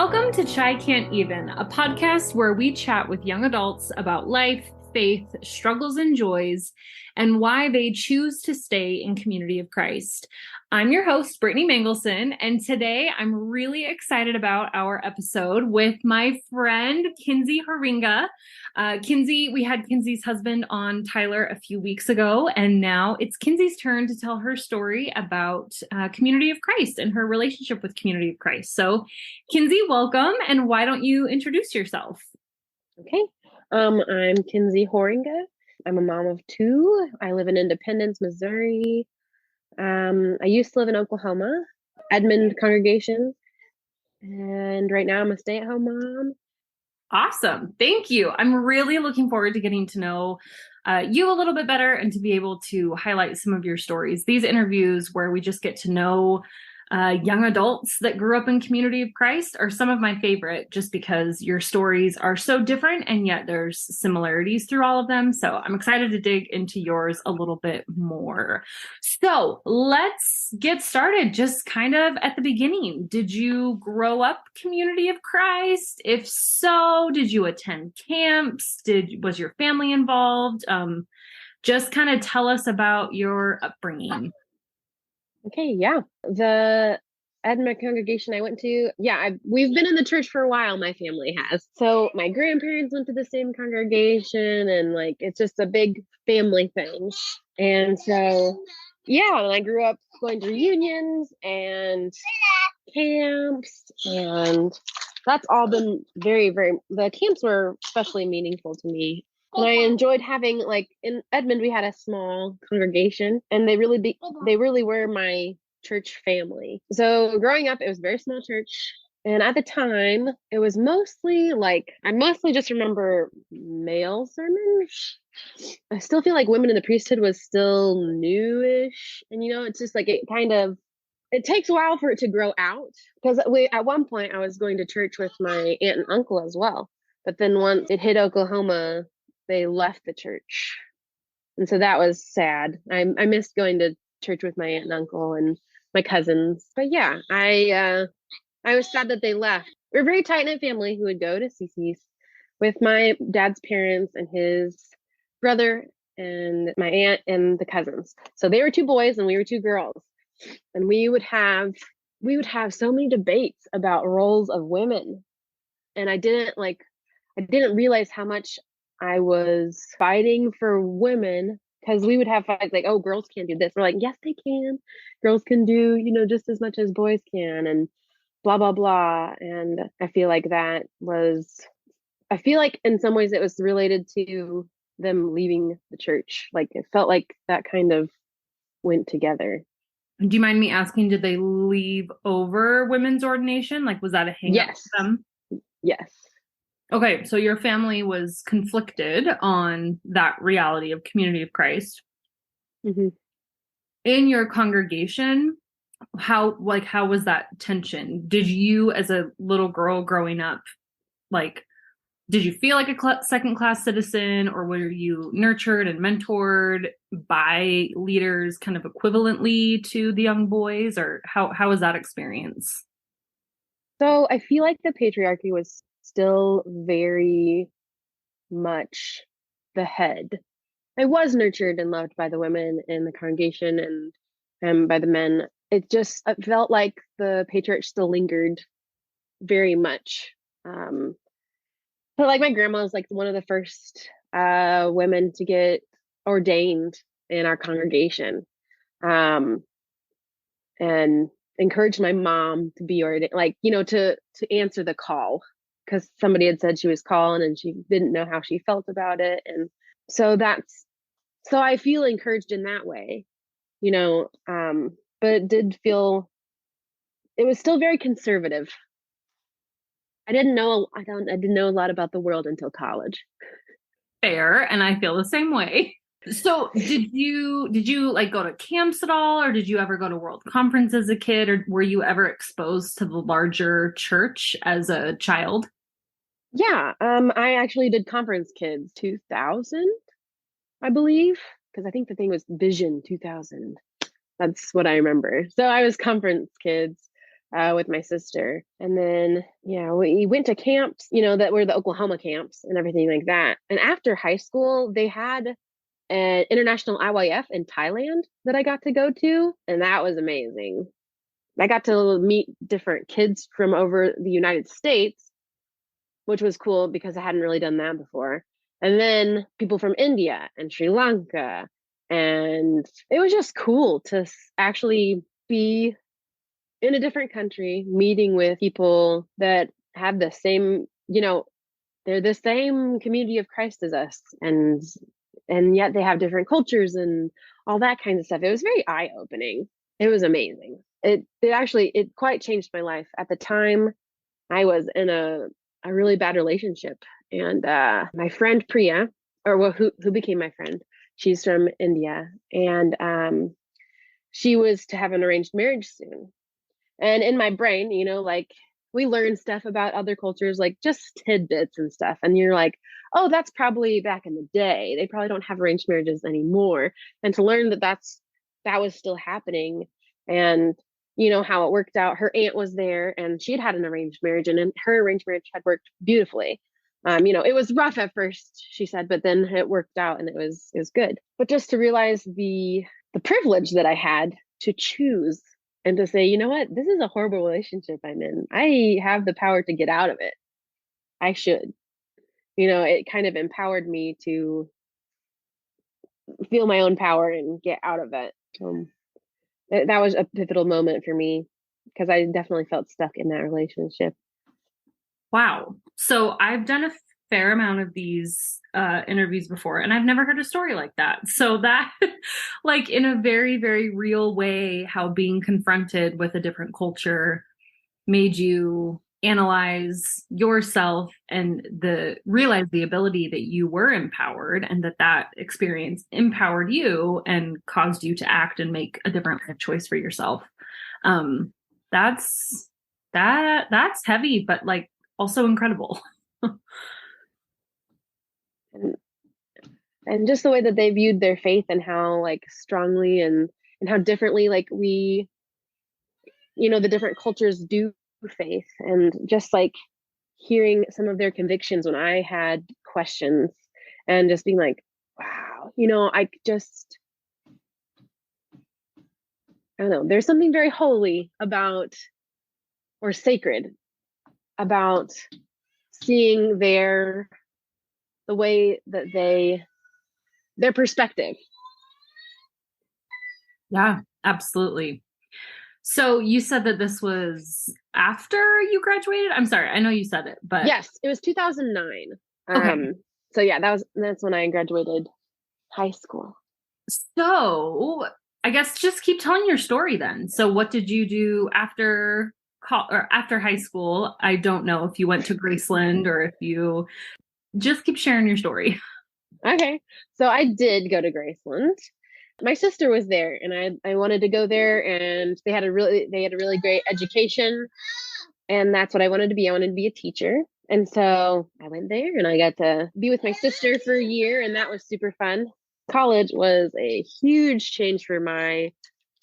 Welcome to Chai Can't Even, a podcast where we chat with young adults about life, faith, struggles, and joys, and why they choose to stay in Community of Christ. I'm your host, Brittany Mangelson, and today I'm really excited about our episode with my friend, Kinsey Horringa. We had Kinsey's husband on, Tyler, a few weeks ago, and now it's Kinsey's turn to tell her story about Community of Christ and her relationship with Community of Christ. So, Kinsey, welcome, and why don't you introduce yourself? Okay. I'm Kinsey Horringa. I'm a mom of two. I live in Independence, Missouri. I used to live in Oklahoma, Edmond congregation, and right now I'm a stay-at-home mom. Awesome. Thank you. I'm really looking forward to getting to know you a little bit better and to be able to highlight some of your stories. These interviews where we just get to know young adults that grew up in Community of Christ are some of my favorite, just because your stories are so different and yet there's similarities through all of them. So I'm excited to dig into yours a little bit more. So let's get started just kind of at the beginning. Did you grow up Community of Christ? If so, did you attend camps? Was your family involved? Just kind of tell us about your upbringing. Okay, yeah. The Edmond congregation I went to, we've been in the church for a while, my family has. So my grandparents went to the same congregation, and it's just a big family thing. And so, and I grew up going to reunions and camps, and that's all been very, very, the camps were especially meaningful to me. And I enjoyed having, in Edmond, we had a small congregation, and they really were my church family. So growing up, it was a very small church. And at the time, it was mostly I mostly just remember male sermons. I still feel like women in the priesthood was still newish. And, it's just it takes a while for it to grow out. Because at one point, I was going to church with my aunt and uncle as well. But then once it hit Oklahoma, they left the church. And so that was sad. I missed going to church with my aunt and uncle and my cousins. But yeah, I was sad that they left. We're a very tight-knit family who would go to CC's with my dad's parents and his brother and my aunt and the cousins. So they were two boys and we were two girls. And we would have so many debates about roles of women. And I didn't realize how much I was fighting for women, because we would have fights like, oh, girls can't do this. We're like, yes, they can. Girls can do, just as much as boys can, and blah, blah, blah. And I feel like in some ways it was related to them leaving the church. Like it felt like that kind of went together. Do you mind me asking, did they leave over women's ordination? Like, was that a hang up for them? Yes. Okay, so your family was conflicted on that reality of Community of Christ. Mm-hmm. In your congregation, how was that tension? Did you, as a little girl growing up, did you feel like a second-class citizen, or were you nurtured and mentored by leaders kind of equivalently to the young boys, or how was that experience? So I feel like the patriarchy was still very much the head. I was nurtured and loved by the women in the congregation and by the men. It felt like the patriarch still lingered very much. But my grandma was one of the first women to get ordained in our congregation, and encouraged my mom to be ordained, to answer the call, because somebody had said she was calling and she didn't know how she felt about it. And so I feel encouraged in that way, but it did feel, it was still very conservative. I didn't know a lot about the world until college. Fair, and I feel the same way. So did you go to camps at all, or did you ever go to World Conference as a kid, or were you ever exposed to the larger church as a child? Yeah, I actually did Conference Kids 2000, I believe, because I think the thing was Vision 2000. That's what I remember. So I was Conference Kids. with my sister. And then, yeah, we went to camps, that were the Oklahoma camps and everything like that. And after high school, they had an international IYF in Thailand that I got to go to. And that was amazing. I got to meet different kids from over the United States, which was cool because I hadn't really done that before. And then people from India and Sri Lanka. And it was just cool to actually be in a different country, meeting with people that have the same, they're the same community of Christ as us. And yet they have different cultures and all that kind of stuff. It was very eye-opening. It was amazing. It quite changed my life. At the time, I was in a really bad relationship, and my friend Priya, who became my friend, she's from India, and she was to have an arranged marriage soon. And in my brain, like, we learn stuff about other cultures, like just tidbits and stuff, and you're like, oh, that's probably back in the day. They probably don't have arranged marriages anymore. And to learn that was still happening, and how it worked out. Her aunt was there, and she had an arranged marriage, and her arranged marriage had worked beautifully. It was rough at first, she said, but then it worked out, and it was good. But just to realize the privilege that I had to choose and to say, you know what, this is a horrible relationship I'm in. I have the power to get out of it. I should. It kind of empowered me to feel my own power and get out of it. That was a pivotal moment for me because I definitely felt stuck in that relationship. Wow. So I've done a fair amount of these interviews before, and I've never heard a story like that. So that, like, in a very, very real way, how being confronted with a different culture made you analyze yourself and realize the ability that you were empowered, and that experience empowered you and caused you to act and make a different choice for yourself. That's heavy, but like also incredible. And just the way that they viewed their faith and how like strongly and how differently, like, we, the different cultures do faith, and just like hearing some of their convictions when I had questions, and just being like, wow, I don't know, there's something very holy about, or sacred about, seeing the way that their perspective. Yeah, absolutely. So you said that this was after you graduated? I'm sorry, I know you said it, but yes, it was 2009. Okay. So yeah, that's when I graduated high school. So I guess just keep telling your story then. So what did you do after high school? I don't know if you went to Graceland or if you just keep sharing your story. Okay, so I did go to Graceland. My sister was there, and I wanted to go there, and they had a really great education, and that's what I wanted to be. I wanted to be a teacher. And so I went there, and I got to be with my sister for a year, and that was super fun. College was a huge change for my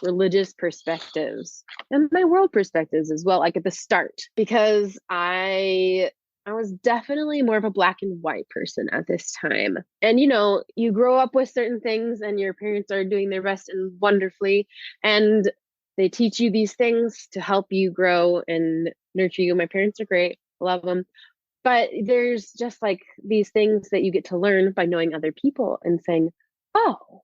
religious perspectives and my world perspectives as well, like at the start, because I was definitely more of a black and white person at this time. And, you grow up with certain things, and your parents are doing their best and wonderfully, and they teach you these things to help you grow and nurture you. My parents are great. Love them. But there's just like these things that you get to learn by knowing other people and saying, oh,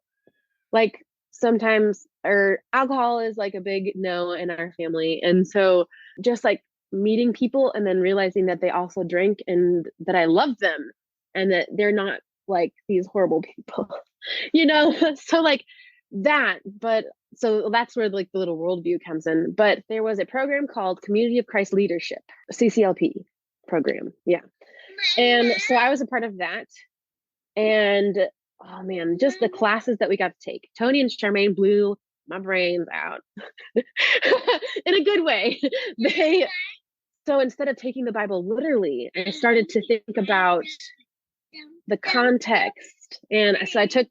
like sometimes, or alcohol is like a big no in our family. And so just like meeting people and then realizing that they also drink, and that I love them, and that they're not like these horrible people, so like that. But so that's where like the little worldview comes in. But there was a program called Community of Christ Leadership, CCLP program. Yeah. And so I was a part of that. And oh man, just the classes that we got to take. Tony and Charmaine blew my brains out in a good way. So instead of taking the Bible literally, I started to think about the context. And so I took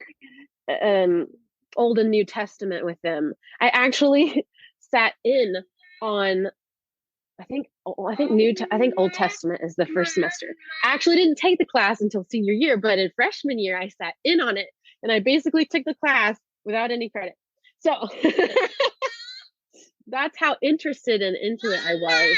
Old and New Testament with them. I actually sat in on I think Old Testament is the first semester. I actually didn't take the class until senior year, but in freshman year I sat in on it, and I basically took the class without any credit. So that's how interested and into it I was.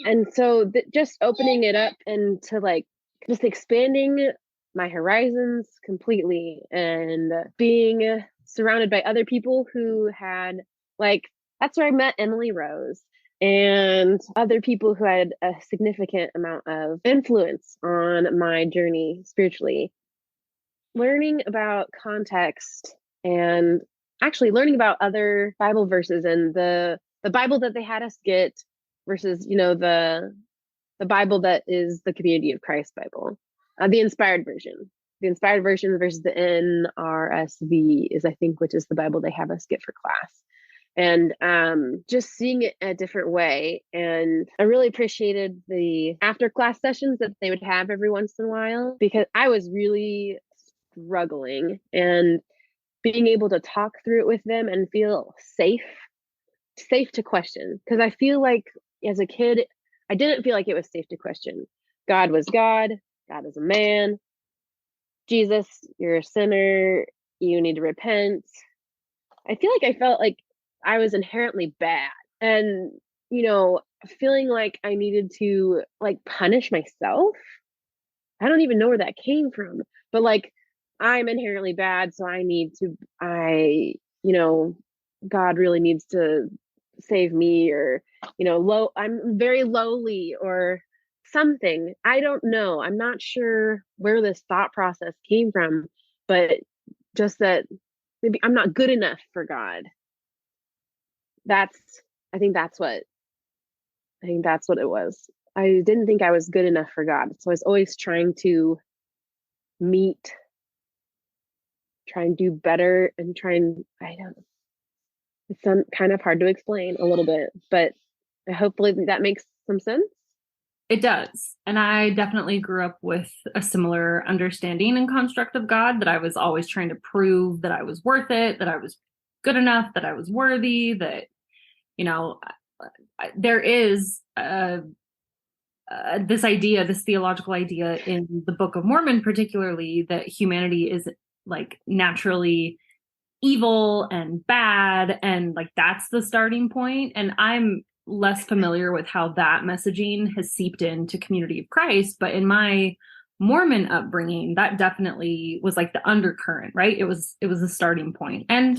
And so just opening it up and to like just expanding my horizons completely, and being surrounded by other people who had, like, that's where I met Emily Rose and other people who had a significant amount of influence on my journey spiritually. Learning about context and actually learning about other Bible verses and the Bible that they had us get versus, the Bible that is the Community of Christ Bible, the inspired version. The inspired version versus the NRSV is, I think, which is the Bible they have us get for class. And just seeing it a different way. And I really appreciated the after class sessions that they would have every once in a while, because I was really struggling, and being able to talk through it with them and feel safe to question. Because I feel like as a kid, I didn't feel like it was safe to question. God was God. God is a man. Jesus, you're a sinner. You need to repent. I feel like I felt like I was inherently bad, and, feeling like I needed to like punish myself. I don't even know where that came from, but like, I'm inherently bad, so God really needs to save me, or, I'm very lowly or something. I don't know. I'm not sure where this thought process came from, but just that maybe I'm not good enough for God. I think that's what it was. I didn't think I was good enough for God. So I was always trying to try and do better, and I don't know. It's kind of hard to explain a little bit, but hopefully that makes some sense. It does. And I definitely grew up with a similar understanding and construct of God, that I was always trying to prove that I was worth it, that I was good enough, that I was worthy, that, there is this theological idea in the Book of Mormon, particularly, that humanity is like naturally evil and bad, and like that's the starting point. And I'm less familiar with how that messaging has seeped into Community of Christ, but in my Mormon upbringing, that definitely was like the undercurrent, right? It was the starting point. And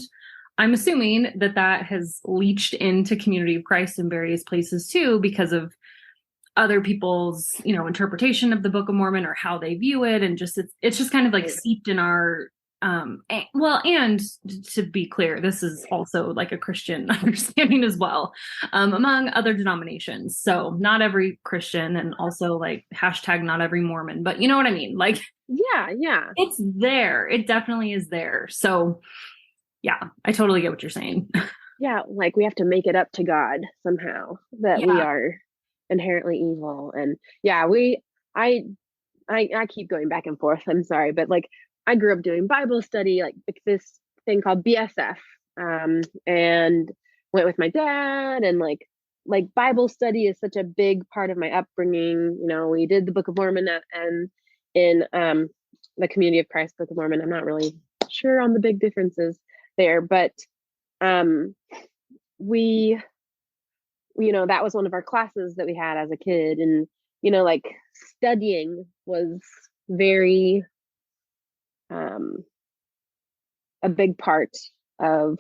I'm assuming that has leached into Community of Christ in various places too, because of other people's, interpretation of the Book of Mormon, or how they view it. And just, it's just kind of like seeped in our, and to be clear, this is also like a Christian understanding as well, among other denominations. So not every Christian, and also like hashtag not every Mormon, but you know what I mean? Like, yeah. It's there. It definitely is there. So yeah, I totally get what you're saying. Yeah. Like, we have to make it up to God somehow that we are inherently evil. And yeah, I keep going back and forth. I'm sorry, but like, I grew up doing Bible study, like this thing called BSF, and went with my dad, and like Bible study is such a big part of my upbringing. We did the Book of Mormon and in the Community of Christ Book of Mormon. I'm not really sure on the big differences there, but we, that was one of our classes that we had as a kid, and like studying was very a big part of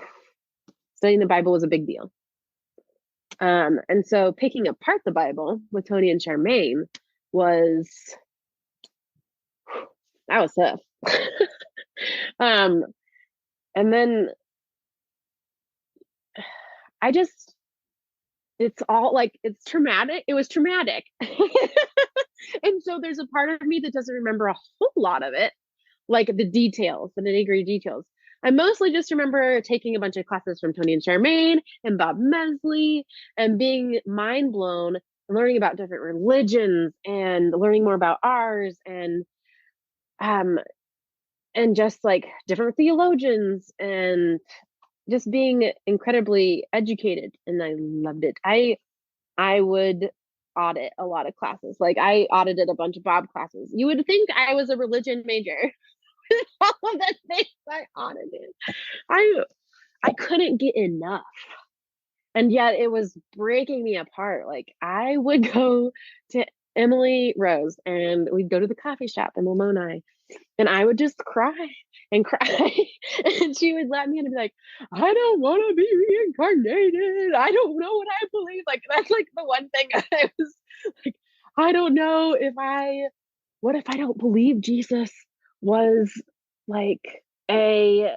studying the Bible was a big deal. And so picking apart the Bible with Tony and Charmaine was tough. And then it's all like, it's traumatic. It was traumatic. And so there's a part of me that doesn't remember a whole lot of it, like the details, the nitty-gritty details. I mostly just remember taking a bunch of classes from Tony and Charmaine and Bob Mesley, and being mind blown and learning about different religions and learning more about ours, and just like different theologians, and just being incredibly educated. And I loved it. I would audit a lot of classes. Like I audited a bunch of Bob classes. You would think I was a religion major. All of the things I audited. I I couldn't get enough. And yet it was breaking me apart. Like I would go to Emily Rose and we'd go to the coffee shop in Lamoni and I would just cry and cry. And she would let me in and be like, I don't want to be reincarnated. I don't know what I believe. Like that's like the one thing I was like, I don't know if what if I don't believe Jesus was like a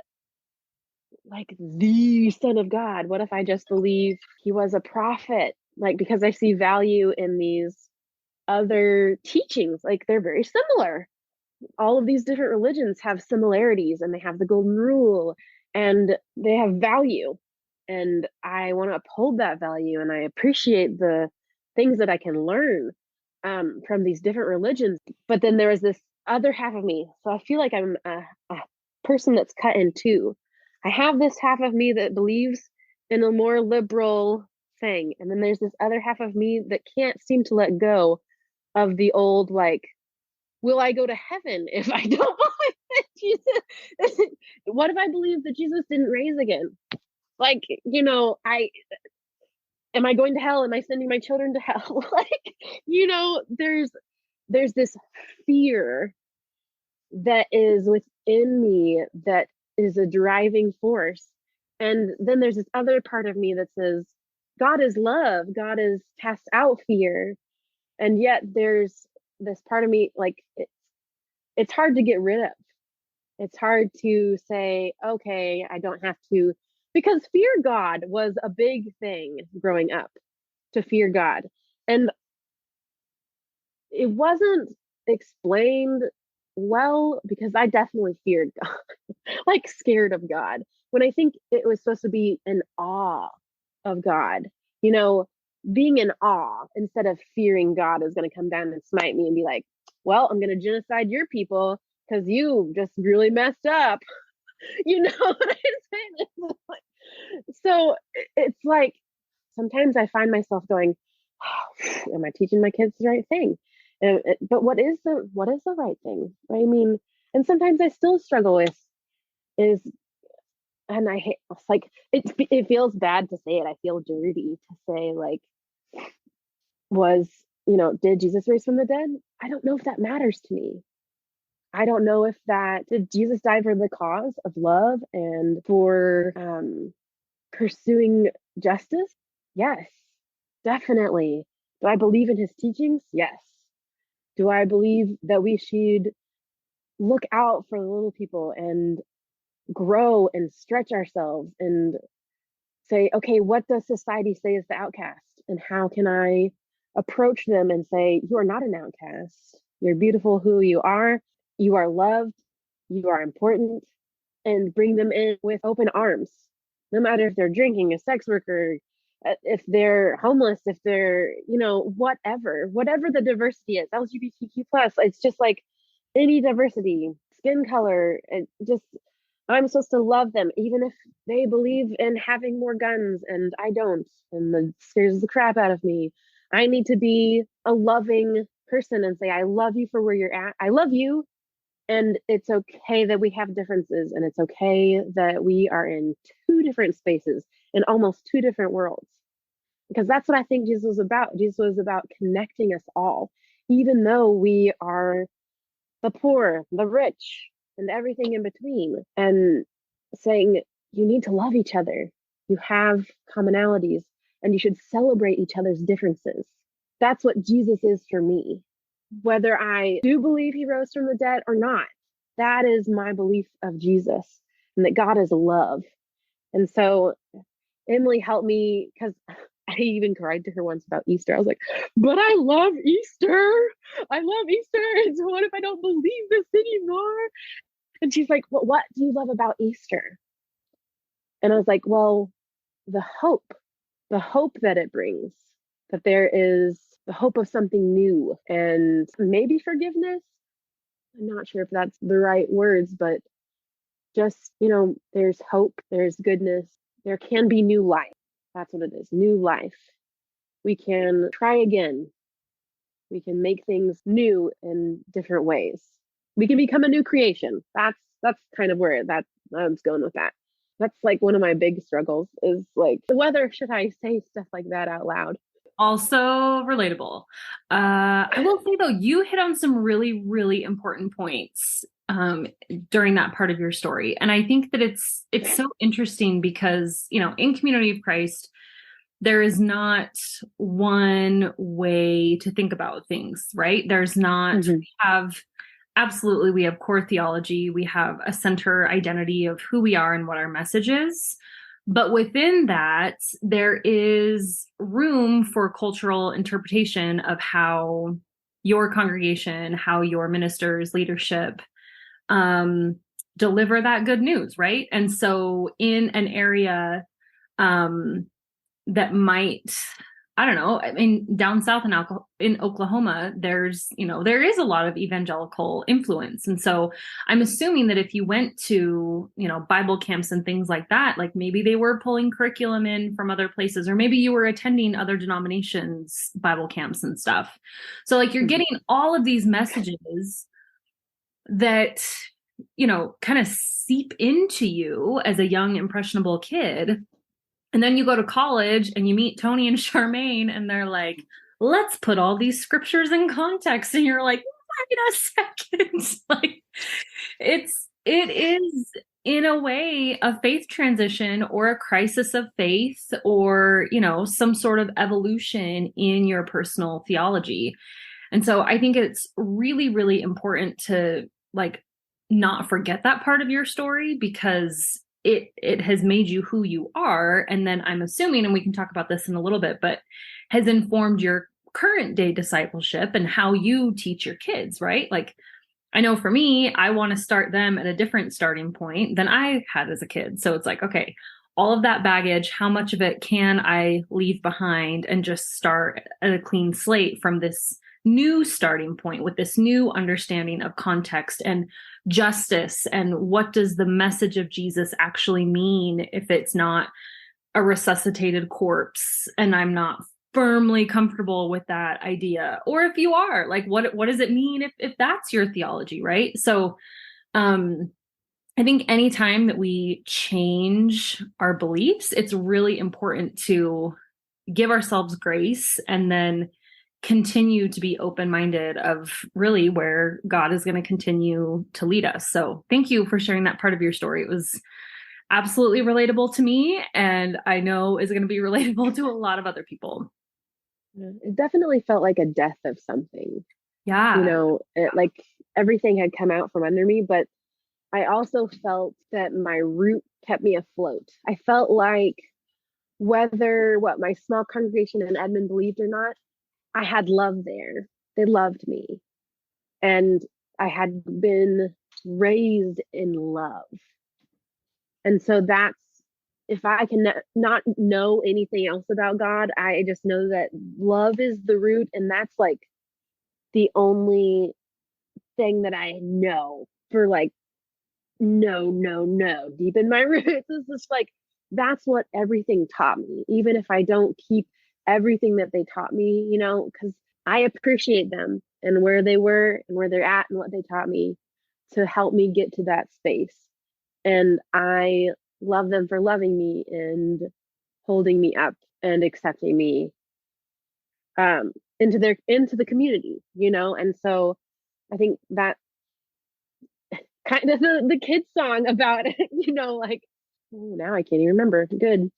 like the Son of God? What if I just believe he was a prophet? Like, because I see value in these other teachings, like they're very similar. All of these different religions have similarities and they have the golden rule and they have value. And I want to uphold that value and I appreciate the things that I can learn from these different religions. But then there is this other half of me. So I feel like I'm a person that's cut in two. I have this half of me that believes in a more liberal thing. And then there's this other half of me that can't seem to let go of the old, like, will I go to heaven if I don't believe that Jesus? What if I believe that Jesus didn't raise again? Like, I am I going to hell? Am I sending my children to hell? Like, there's this fear that is within me that is a driving force. And then there's this other part of me that says, God is love. God is cast out fear. And yet there's this part of me, like, it's hard to get rid of. It's hard to say, okay, I don't have to, because fear God was a big thing growing up, to fear God. And it wasn't explained well because I definitely feared God, like scared of God. When I think it was supposed to be an awe of God, being in awe instead of fearing God is going to come down and smite me and be like, well, I'm going to genocide your people because you just really messed up. You know what I'm saying? So it's like sometimes I find myself going, oh, am I teaching my kids the right thing? But what is the right thing? I mean, and sometimes I still struggle with is, and I hate, it's like it feels bad to say it. I feel dirty to say, like, did Jesus rise from the dead? I don't know if that matters to me. I don't know if did Jesus die for the cause of love and for pursuing justice? Yes, definitely. Do I believe in his teachings? Yes. Do I believe that we should look out for the little people and grow and stretch ourselves and say, okay, what does society say is the outcast? And how can I approach them and say, you are not an outcast. You're beautiful who you are. You are loved. You are important. And bring them in with open arms, no matter if they're drinking, a sex worker, if they're homeless, if they're, whatever the diversity is, LGBTQ plus. It's just like any diversity, skin color, and just I'm supposed to love them, even if they believe in having more guns and I don't, and that scares the crap out of me. I need to be a loving person and say, I love you for where you're at. I love you. And it's okay that we have differences, and it's okay that we are in two different spaces in almost two different worlds. Because that's what I think Jesus was about. Jesus was about connecting us all, even though we are the poor, the rich, and everything in between, and saying you need to love each other. You have commonalities, and you should celebrate each other's differences. That's what Jesus is for me. Whether I do believe he rose from the dead or not, that is my belief of Jesus and that God is love. And so Emily helped me because I even cried to her once about Easter. I was like, but I love Easter. I love Easter. And so what if I don't believe this anymore? And she's like, well, what do you love about Easter? And I was like, well, the hope that it brings, that there is the hope of something new and maybe forgiveness. I'm not sure if that's the right words, but just, there's hope, there's goodness, there can be new life. That's what it is, new life. We can try again. We can make things new in different ways. We can become a new creation. That's kind of where that I was going with that. That's like one of my big struggles is like whether should I say stuff like that out loud. Also relatable. I will say though, you hit on some really, really important points during that part of your story. And I think that it's so interesting because, you know, in Community of Christ, there is not one way to think about things, right? There's not, we have core theology. We have a center identity of who we are and what our message is. But within that, there is room for cultural interpretation of how your congregation, how your ministers, leadership, deliver that good news, right? And so in an area that might, I don't know, I mean, down south in Oklahoma, there is a lot of evangelical influence. And so I'm assuming that if you went to, Bible camps and things like that, like maybe they were pulling curriculum in from other places, or maybe you were attending other denominations, Bible camps and stuff. So like you're getting all of these messages that, kind of seep into you as a young, impressionable kid. And then you go to college and you meet Tony and Charmaine and they're like, let's put all these scriptures in context. And you're like, wait a second. Like it is in a way a faith transition or a crisis of faith or, some sort of evolution in your personal theology. And so I think it's really, really important to like not forget that part of your story because it has made you who you are. And then I'm assuming, and we can talk about this in a little bit, but has informed your current day discipleship and how you teach your kids, right? Like, I know for me, I want to start them at a different starting point than I had as a kid. So it's like, okay, all of that baggage, how much of it can I leave behind and just start at a clean slate from this new starting point with this new understanding of context and justice, and what does the message of Jesus actually mean if it's not a resuscitated corpse and I'm not firmly comfortable with that idea, or if you are, like what does it mean if that's your theology, right? So I think anytime that we change our beliefs, it's really important to give ourselves grace and then continue to be open-minded of really where God is going to continue to lead us. So thank you for sharing that part of your story. It was absolutely relatable to me, and I know is going to be relatable to a lot of other people. It definitely felt like a death of something. Yeah. Like everything had come out from under me, but I also felt that my root kept me afloat. I felt like whether what my small congregation in Edmond believed or not, I had love there. They loved me. And I had been raised in love. And so that's, if I can not know anything else about God, I just know that love is the root. And that's like the only thing that I know for like, no, deep in my roots. It's just like, that's what everything taught me. Even if I don't keep everything that they taught me, because I appreciate them and where they were and where they're at and what they taught me to help me get to that space. And I love them for loving me and holding me up and accepting me into the community, And so I think that kind of the kids song about it, like, oh, now I can't even remember. Good.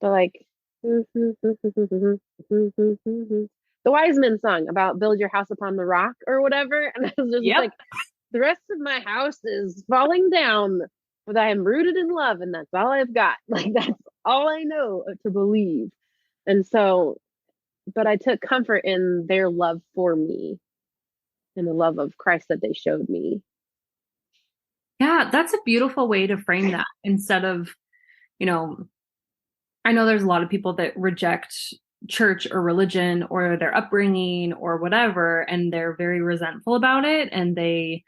But like the wise men song about build your house upon the rock or whatever. And I was just like, the rest of my house is falling down, but I am rooted in love, and that's all I've got. Like, that's all I know to believe. And so, but I took comfort in their love for me and the love of Christ that they showed me. Yeah, that's a beautiful way to frame that instead of, I know there's a lot of people that reject church or religion or their upbringing or whatever, and they're very resentful about it. And they,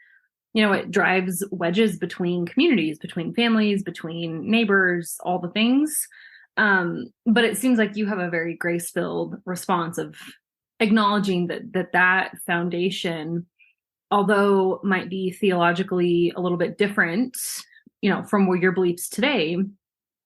it drives wedges between communities, between families, between neighbors, all the things. But it seems like you have a very grace-filled response of acknowledging that foundation, although might be theologically a little bit different, from where your beliefs today,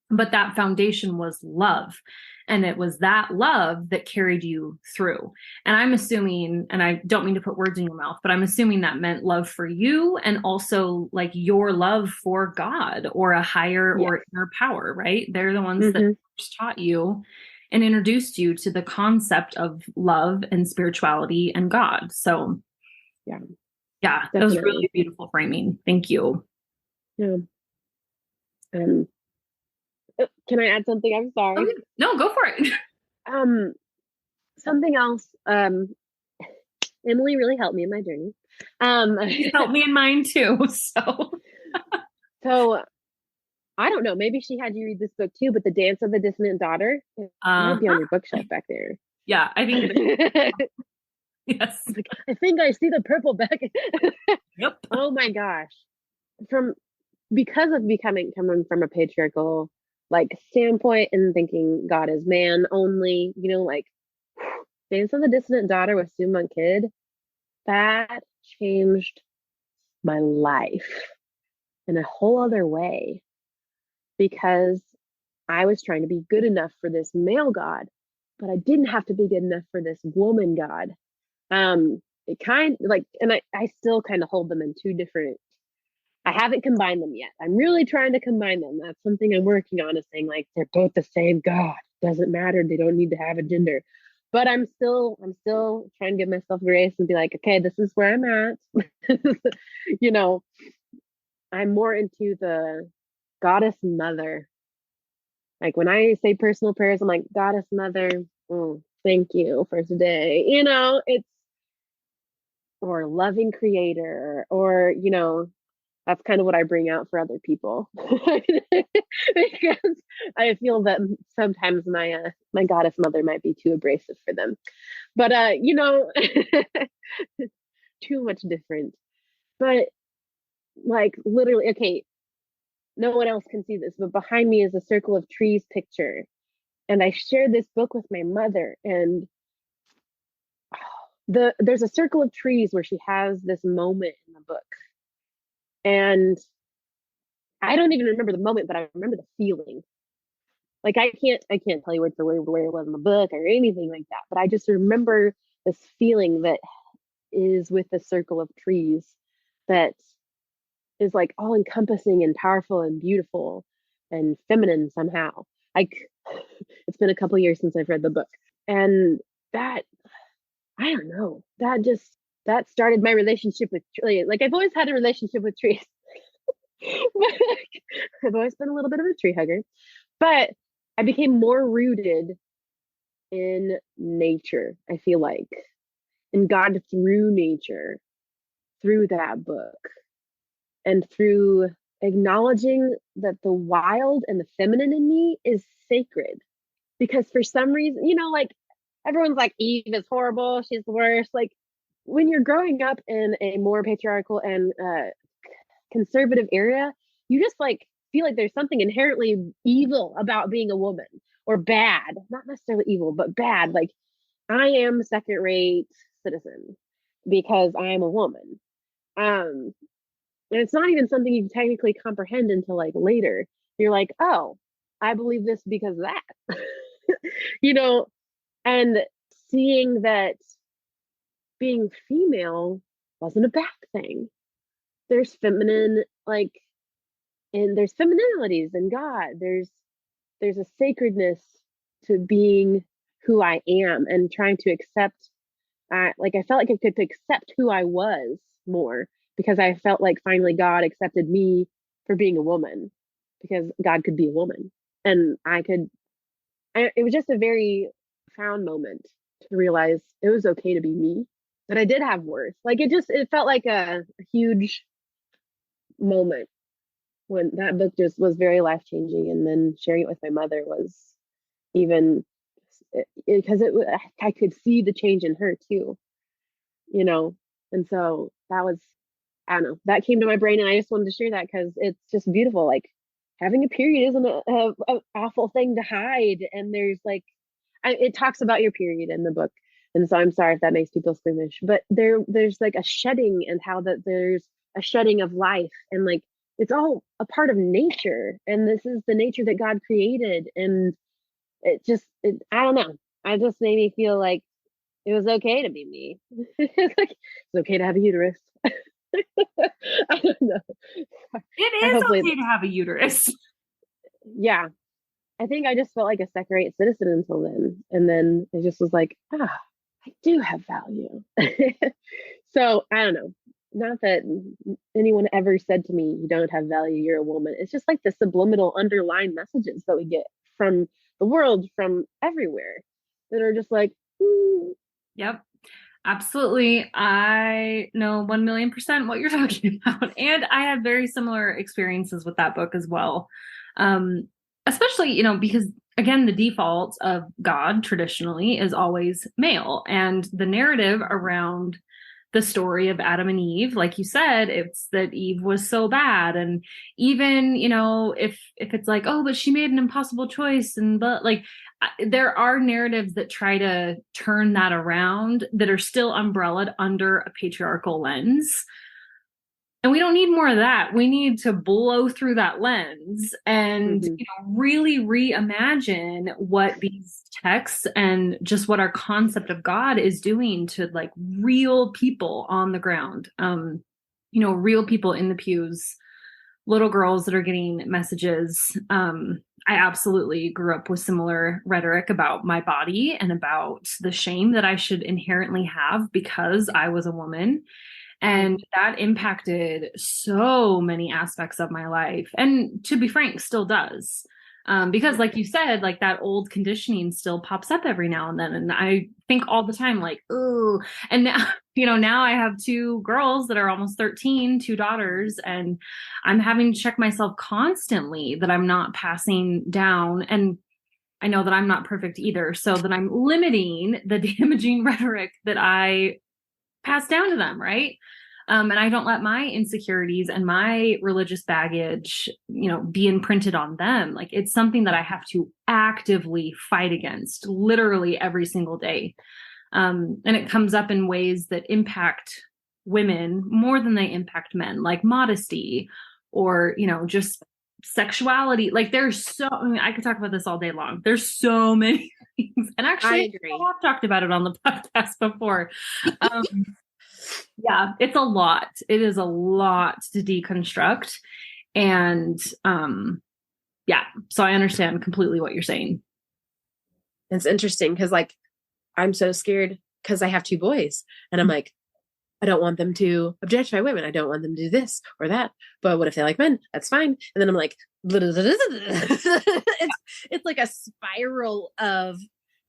but that foundation was love. And it was that love that carried you through. And I'm assuming, and I don't mean to put words in your mouth, but I'm assuming that meant love for you and also like your love for God or a higher or inner power, right? They're the ones that first taught you and introduced you to the concept of love and spirituality and God. So yeah, that was really beautiful framing. Thank you. Yeah. Can I add something? I'm sorry. Okay. No, go for it. Something else. Emily really helped me in my journey. She's helped me in mine too. So I don't know. Maybe she had you read this book too, but The Dance of the Dissonant Daughter might be on your bookshelf back there. Yeah, I think it is. Yes. I think I see the purple back. Yep. Oh my gosh. Because of coming from a patriarchal standpoint and thinking God is man only, Dance of the Dissonant Daughter with Sue Monk Kidd, that changed my life in a whole other way, because I was trying to be good enough for this male God, but I didn't have to be good enough for this woman God. It and I still kind of hold them in two different. I haven't combined them yet. I'm really trying to combine them. That's something I'm working on, is saying they're both the same God. Doesn't matter. They don't need to have a gender. But I'm still trying to give myself grace and be like, okay, this is where I'm at. I'm more into the goddess mother. Like when I say personal prayers, I'm like, goddess mother, thank you for today. It's, or loving creator, or, that's kind of what I bring out for other people. Because I feel that sometimes my goddess mother might be too abrasive for them. But too much different. But literally, okay, no one else can see this, but behind me is a circle of trees picture. And I shared this book with my mother, and there's a circle of trees where she has this moment in the book. And I don't even remember the moment, but I remember the feeling. I can't tell you word for word where it was in the book or anything like that, but I just remember this feeling that is with the circle of trees that is all encompassing and powerful and beautiful and feminine somehow. It's been a couple years since I've read the book, and that, I don't know, that started my relationship with trees. I've always had a relationship with trees. I've always been a little bit of a tree hugger, but I became more rooted in nature, I feel like, in God through nature, through that book, and through acknowledging that the wild and the feminine in me is sacred. Because for some reason, everyone's like, Eve is horrible, she's the worst. When you're growing up in a more patriarchal and conservative area, you just feel like there's something inherently evil about being a woman, or bad, not necessarily evil, but bad. I am second rate citizen because I'm a woman. And it's not even something you technically comprehend until later. You're like, oh, I believe this because of that. And seeing that being female wasn't a bad thing. There's feminine, and there's femininities in God. There's a sacredness to being who I am and trying to accept. I felt like I could accept who I was more, because I felt like finally God accepted me for being a woman, because God could be a woman, and it was just a very profound moment to realize it was okay to be me, that I did have worth. It felt like a huge moment when that book just was very life-changing. And then sharing it with my mother was even, because I could see the change in her too, and so that was, I don't know, that came to my brain, and I just wanted to share that because it's just beautiful. having a period isn't a awful thing to hide. And there's like, it talks about your period in the book. And so I'm sorry if that makes people squeamish, but there's like a shedding, and how that there's a shedding of life, and like it's all a part of nature, and this is the nature that God created. And I don't know. It just made me feel like it was okay to be me. Like, it's okay to have a uterus. I don't know. It is okay to have a uterus. Yeah. I think I just felt like a second-rate citizen until then. And then it just was like, I do have value. So I don't know. Not that anyone ever said to me, you don't have value, you're a woman. It's just like the subliminal underlying messages that we get from the world, from everywhere, that are just like, Yep. Absolutely. I know 1,000,000% what you're talking about. And I had very similar experiences with that book as well. Especially, because again, the default of God traditionally is always male, and the narrative around the story of Adam and Eve, like you said, it's that Eve was so bad. And even, if it's like, oh, but she made an impossible choice, and but like there are narratives that try to turn that around that are still umbrellaed under a patriarchal lens. And we don't need more of that. We need to blow through that lens and really reimagine what these texts and just what our concept of God is doing to like real people on the ground. Real people in the pews, little girls that are getting messages. I absolutely grew up with similar rhetoric about my body and about the shame that I should inherently have because I was a woman. And that impacted so many aspects of my life. And to be frank, still does. Because like you said, like that old conditioning still pops up every now and then. And I think all the time, like, ooh, and now, now I have 2 girls that are almost 13, 2 daughters, and I'm having to check myself constantly that I'm not passing down. And I know that I'm not perfect either. So that I'm limiting the damaging rhetoric that I pass down to them, right? And I don't let my insecurities and my religious baggage, be imprinted on them. Like it's something that I have to actively fight against literally every single day. And it comes up in ways that impact women more than they impact men, like modesty or, just sexuality. Like I could talk about this all day long. There's so many things. And actually, I agree. I've talked about it on the podcast before. Yeah, it's a lot. It is a lot to deconstruct. And so I understand completely what you're saying. It's interesting because like, I'm so scared because I have 2 boys and I'm like, I don't want them to objectify women. I don't want them to do this or that. But what if they like men? That's fine. And then I'm like, it's like a spiral of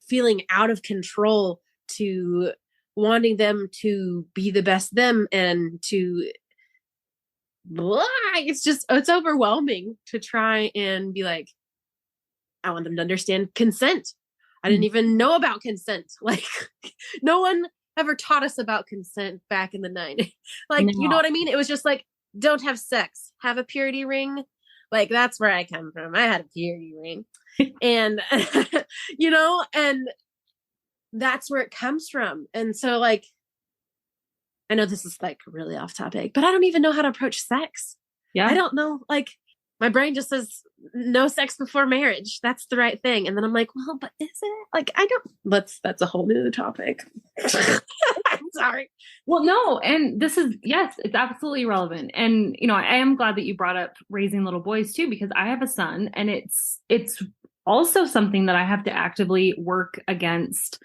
feeling out of control to wanting them to be the best them and to it's overwhelming to try and be like, I want them to understand consent. I didn't even know about consent. Like no one ever taught us about consent back in the 90s. Like, you know what I mean? It was just like, don't have sex, have a purity ring. Like that's where I come from. I had a purity ring and, and that's where it comes from. And so like, I know this is like really off topic, but I don't even know how to approach sex. Yeah. I don't know. Like my brain just says no sex before marriage. That's the right thing. And then I'm like, well, but is it? Like, that's a whole new topic. I'm sorry. Well, no. And yes, it's absolutely relevant. And, I am glad that you brought up raising little boys too, because I have a son and it's also something that I have to actively work against,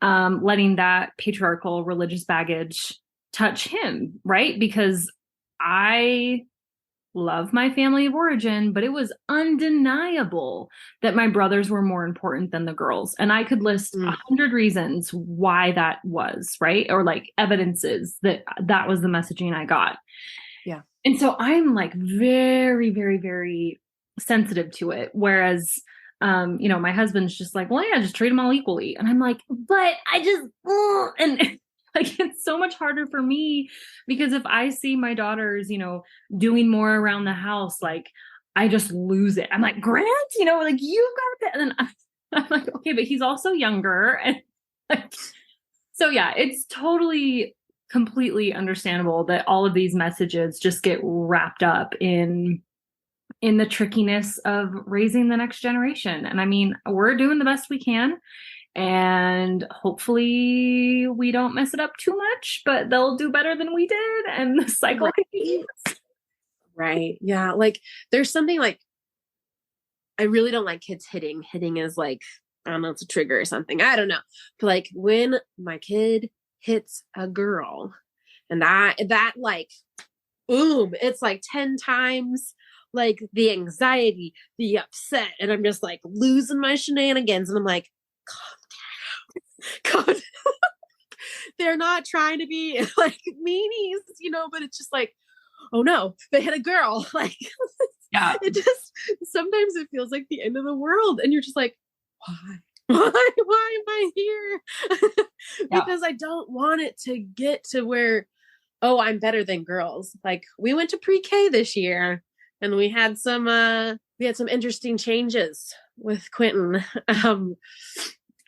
letting that patriarchal religious baggage touch him, right? Because I love my family of origin, but it was undeniable that my brothers were more important than the girls. And I could list 100 reasons why that was, right? Or like evidences that was the messaging I got. Yeah. And so I'm like very, very, very sensitive to it. Whereas, my husband's just like, well, yeah, just treat them all equally. And I'm like, but I just, and like, it's so much harder for me because if I see my daughters, doing more around the house, like I just lose it. I'm like, Grant, you know, like you got that. And then I'm like, okay, but he's also younger. And like, so yeah, it's totally completely understandable that all of these messages just get wrapped up in the trickiness of raising the next generation. And I mean, we're doing the best we can, and hopefully we don't mess it up too much, but they'll do better than we did. And the cycle continues. Right. Yeah. Like there's something like, I really don't like kids hitting. Hitting is like, I don't know, it's a trigger or something. I don't know. But like when my kid hits a girl and that like, boom, it's like 10 times like the anxiety, the upset. And I'm just like losing my shenanigans. And I'm like, calm down. They're not trying to be like meanies, you know, but it's just like, oh no, they hit a girl. Like, yeah, it just, sometimes it feels like the end of the world. And you're just like, why am I here? Because I don't want it to get to where, oh, I'm better than girls. Like we went to pre-K this year and we had some interesting changes with Quentin.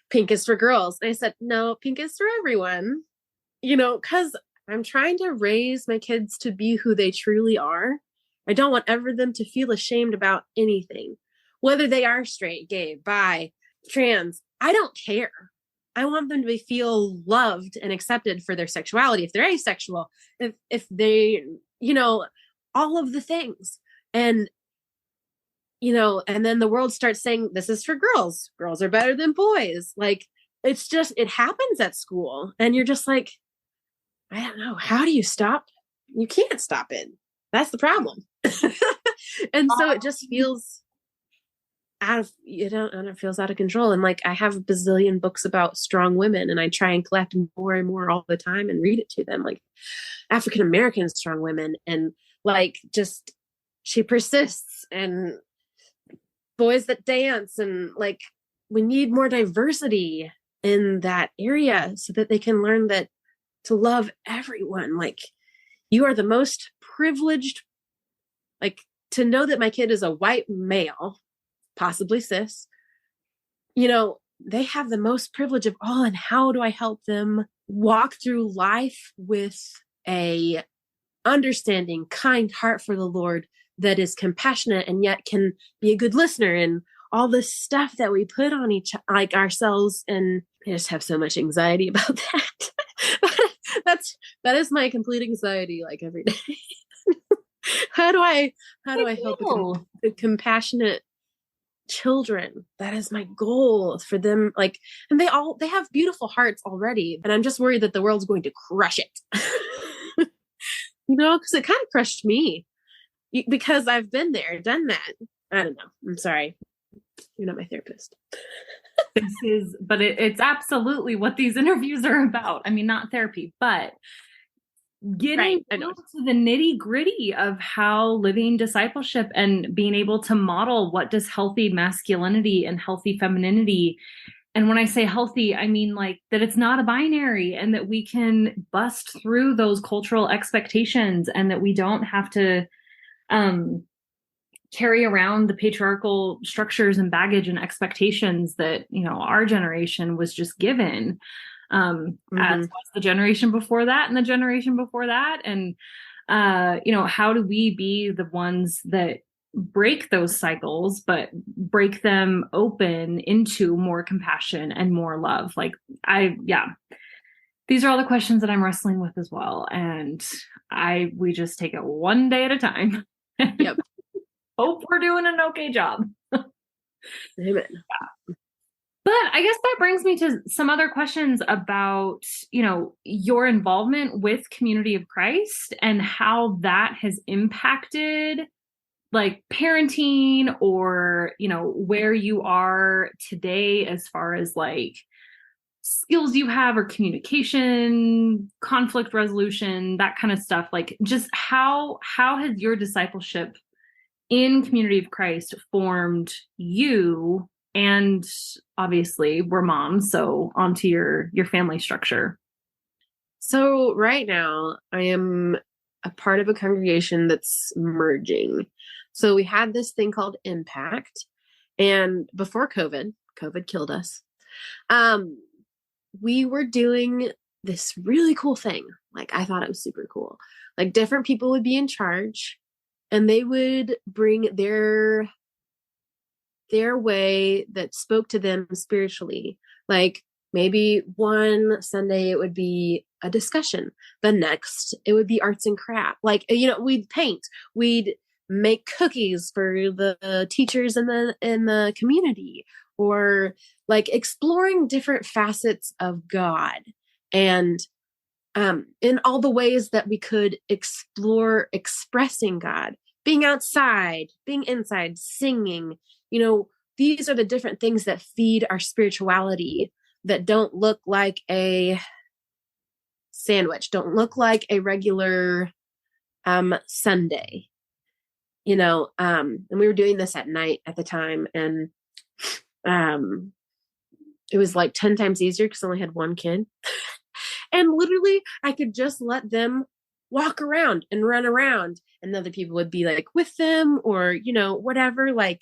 Pink is for girls. And I said, no, pink is for everyone, you know, because I'm trying to raise my kids to be who they truly are. I don't want ever them to feel ashamed about anything, whether they are straight, gay, bi, trans. I don't care. I want them to feel loved and accepted for their sexuality. If they're asexual, if they, you know, all of the things. And, you know, and then the world starts saying, this is for girls. Girls are better than boys. Like, it's just, it happens at school. And you're just like, I don't know. How do you stop? You can't stop it. That's the problem. And so it just feels out of, you know, and it feels out of control. And like, I have a bazillion books about strong women and I try and collect more and more all the time and read it to them, like African-American strong women. And like, just, she persists, and boys that dance, and like, we need more diversity in that area so that they can learn that to love everyone. Like, you are the most privileged, like, to know that my kid is a white male, possibly cis, you know, they have the most privilege of all. And how do I help them walk through life with a understanding, kind heart for the Lord that is compassionate and yet can be a good listener, and all this stuff that we put on like ourselves. And I just have so much anxiety about that. That is my complete anxiety, like every day. How do I help a compassionate children? That is my goal for them. Like, and they have beautiful hearts already. And I'm just worried that the world's going to crush it. You know, because it kind of crushed me because I've been there, done that. I don't know. I'm sorry. You're not my therapist. But it's absolutely what these interviews are about. I mean, not therapy, but getting to the nitty gritty of how living discipleship and being able to model what does healthy masculinity and healthy femininity. And when I say healthy, I mean like that it's not a binary, and that we can bust through those cultural expectations, and that we don't have to carry around the patriarchal structures and baggage and expectations that, you know, our generation was just given. As was the generation before that and the generation before that. And, you know, how do we be the ones that break those cycles, but break them open into more compassion and more love? Like, these are all the questions that I'm wrestling with as well. And we just take it one day at a time. Yep. Hope we're doing an okay job. Amen. Yeah. But I guess that brings me to some other questions about, you know, your involvement with Community of Christ and how that has impacted like parenting, or, you know, where you are today as far as like skills you have, or communication, conflict resolution, that kind of stuff. Like, just how has your discipleship in Community of Christ formed you? And obviously we're moms, so onto your family structure. So right now I am a part of a congregation that's merging. So we had this thing called Impact. And before COVID killed us. We were doing this really cool thing. Like, I thought it was super cool. Like, different people would be in charge and they would bring their way that spoke to them spiritually. Like, maybe one Sunday it would be a discussion. The next it would be arts and craft. Like, we'd paint, we'd make cookies for the teachers in the community, or like exploring different facets of God, and in all the ways that we could explore expressing God, being outside, being inside, singing. These are the different things that feed our spirituality, that don't look like a sandwich, don't look like a regular Sunday. And we were doing this at night at the time, and it was like 10 times easier because I only had one kid. And literally I could just let them walk around and run around, and other people would be like with them, or whatever. Like,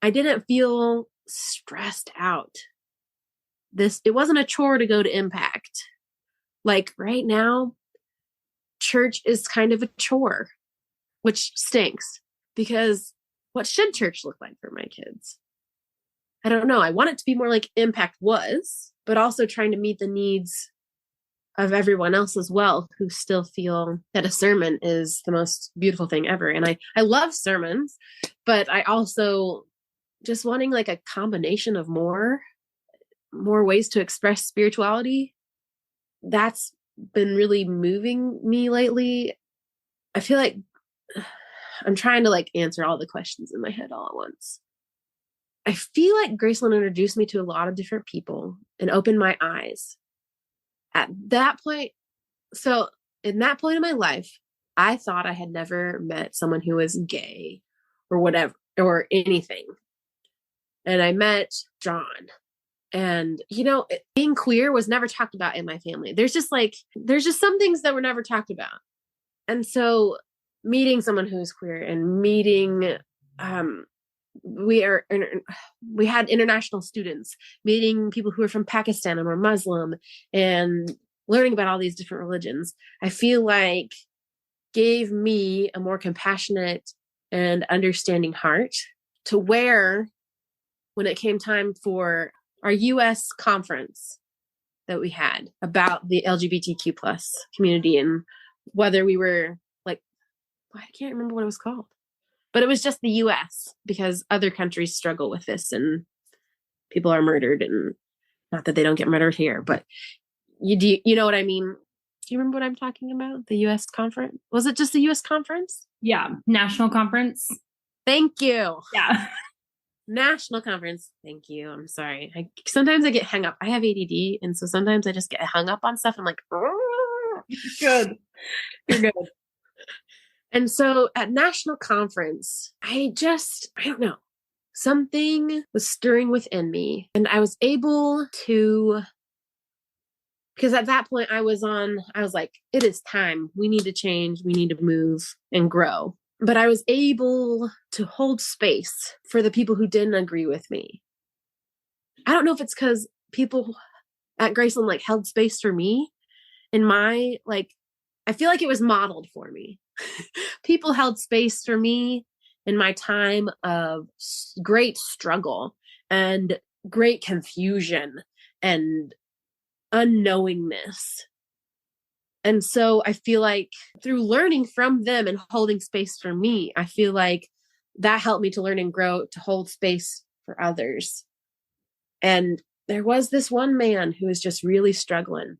I didn't feel stressed out. It wasn't a chore to go to Impact. Like, right now, church is kind of a chore, which stinks, because what should church look like for my kids? I don't know. I want it to be more like Impact was, but also trying to meet the needs of everyone else as well, who still feel that a sermon is the most beautiful thing ever. And I love sermons, but I also just wanting like a combination of more ways to express spirituality. That's been really moving me lately. I feel like I'm trying to like answer all the questions in my head all at once. I feel like Graceland introduced me to a lot of different people and opened my eyes. At that point, so in that point in my life, I thought I had never met someone who was gay or whatever, or anything. And I met John. And, being queer was never talked about in my family. There's just some things that were never talked about. And so meeting someone who's queer and meeting, we had international students, meeting people who are from Pakistan and were Muslim, and learning about all these different religions, I feel like gave me a more compassionate and understanding heart, to where when it came time for our US conference that we had about the LGBTQ plus community, and whether we were like, I can't remember what it was called, but it was just the US, because other countries struggle with this and people are murdered, and not that they don't get murdered here, but you know what I mean? Do you remember what I'm talking about? The US conference? Was it just the US conference? Yeah. National conference. Thank you. Yeah. National conference. Thank you. I'm sorry. Sometimes I get hung up. I have ADD. And so sometimes I just get hung up on stuff. I'm like, good. You're good. And so at national conference, I don't know, something was stirring within me, and I was able to, because at that point I was like, it is time. We need to change. We need to move and grow. But I was able to hold space for the people who didn't agree with me. I don't know if it's because people at Graceland like held space for me in my, like, I feel like it was modeled for me. People held space for me in my time of great struggle and great confusion and unknowingness. And so I feel like through learning from them and holding space for me, I feel like that helped me to learn and grow, to hold space for others. And there was this one man who was just really struggling.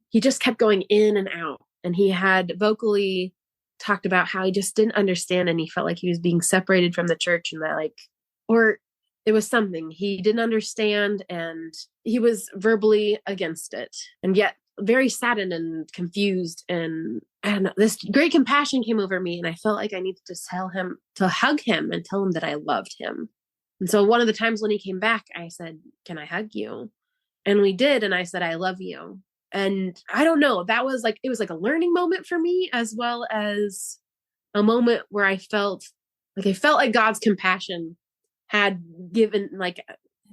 He just kept going in and out, and he had vocally talked about how he just didn't understand, and he felt like he was being separated from the church, and that or it was something he didn't understand, and he was verbally against it, and yet very saddened and confused, and this great compassion came over me, and I felt like I needed to hug him and tell him that I loved him. And so one of the times when he came back, I said, "Can I hug you?" And we did, and I said, "I love you." And I don't know, it was like a learning moment for me, as well as a moment where I felt like God's compassion had given, like,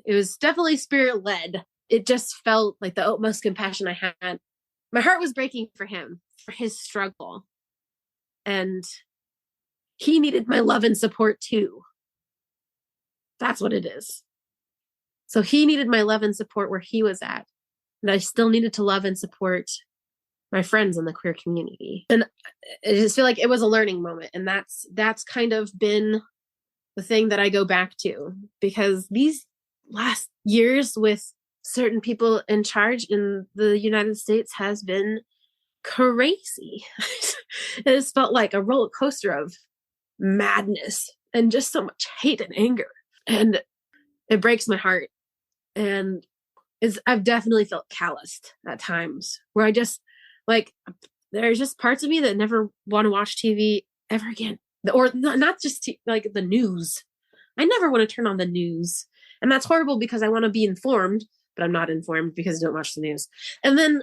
it was definitely spirit led. It just felt like the utmost compassion I had. My heart was breaking for him, for his struggle. And he needed my love and support too. That's what it is. So he needed my love and support where he was at. And I still needed to love and support my friends in the queer community. And I just feel like it was a learning moment. And that's kind of been the thing that I go back to, because these last years with certain people in charge in the United States has been crazy. It has felt like a roller coaster of madness and just so much hate and anger. And it breaks my heart. And I've definitely felt calloused at times, where I just, like, there's just parts of me that never want to watch TV ever again. Or not just like the news. I never want to turn on the news. And that's horrible because I want to be informed, but I'm not informed because I don't watch the news. And then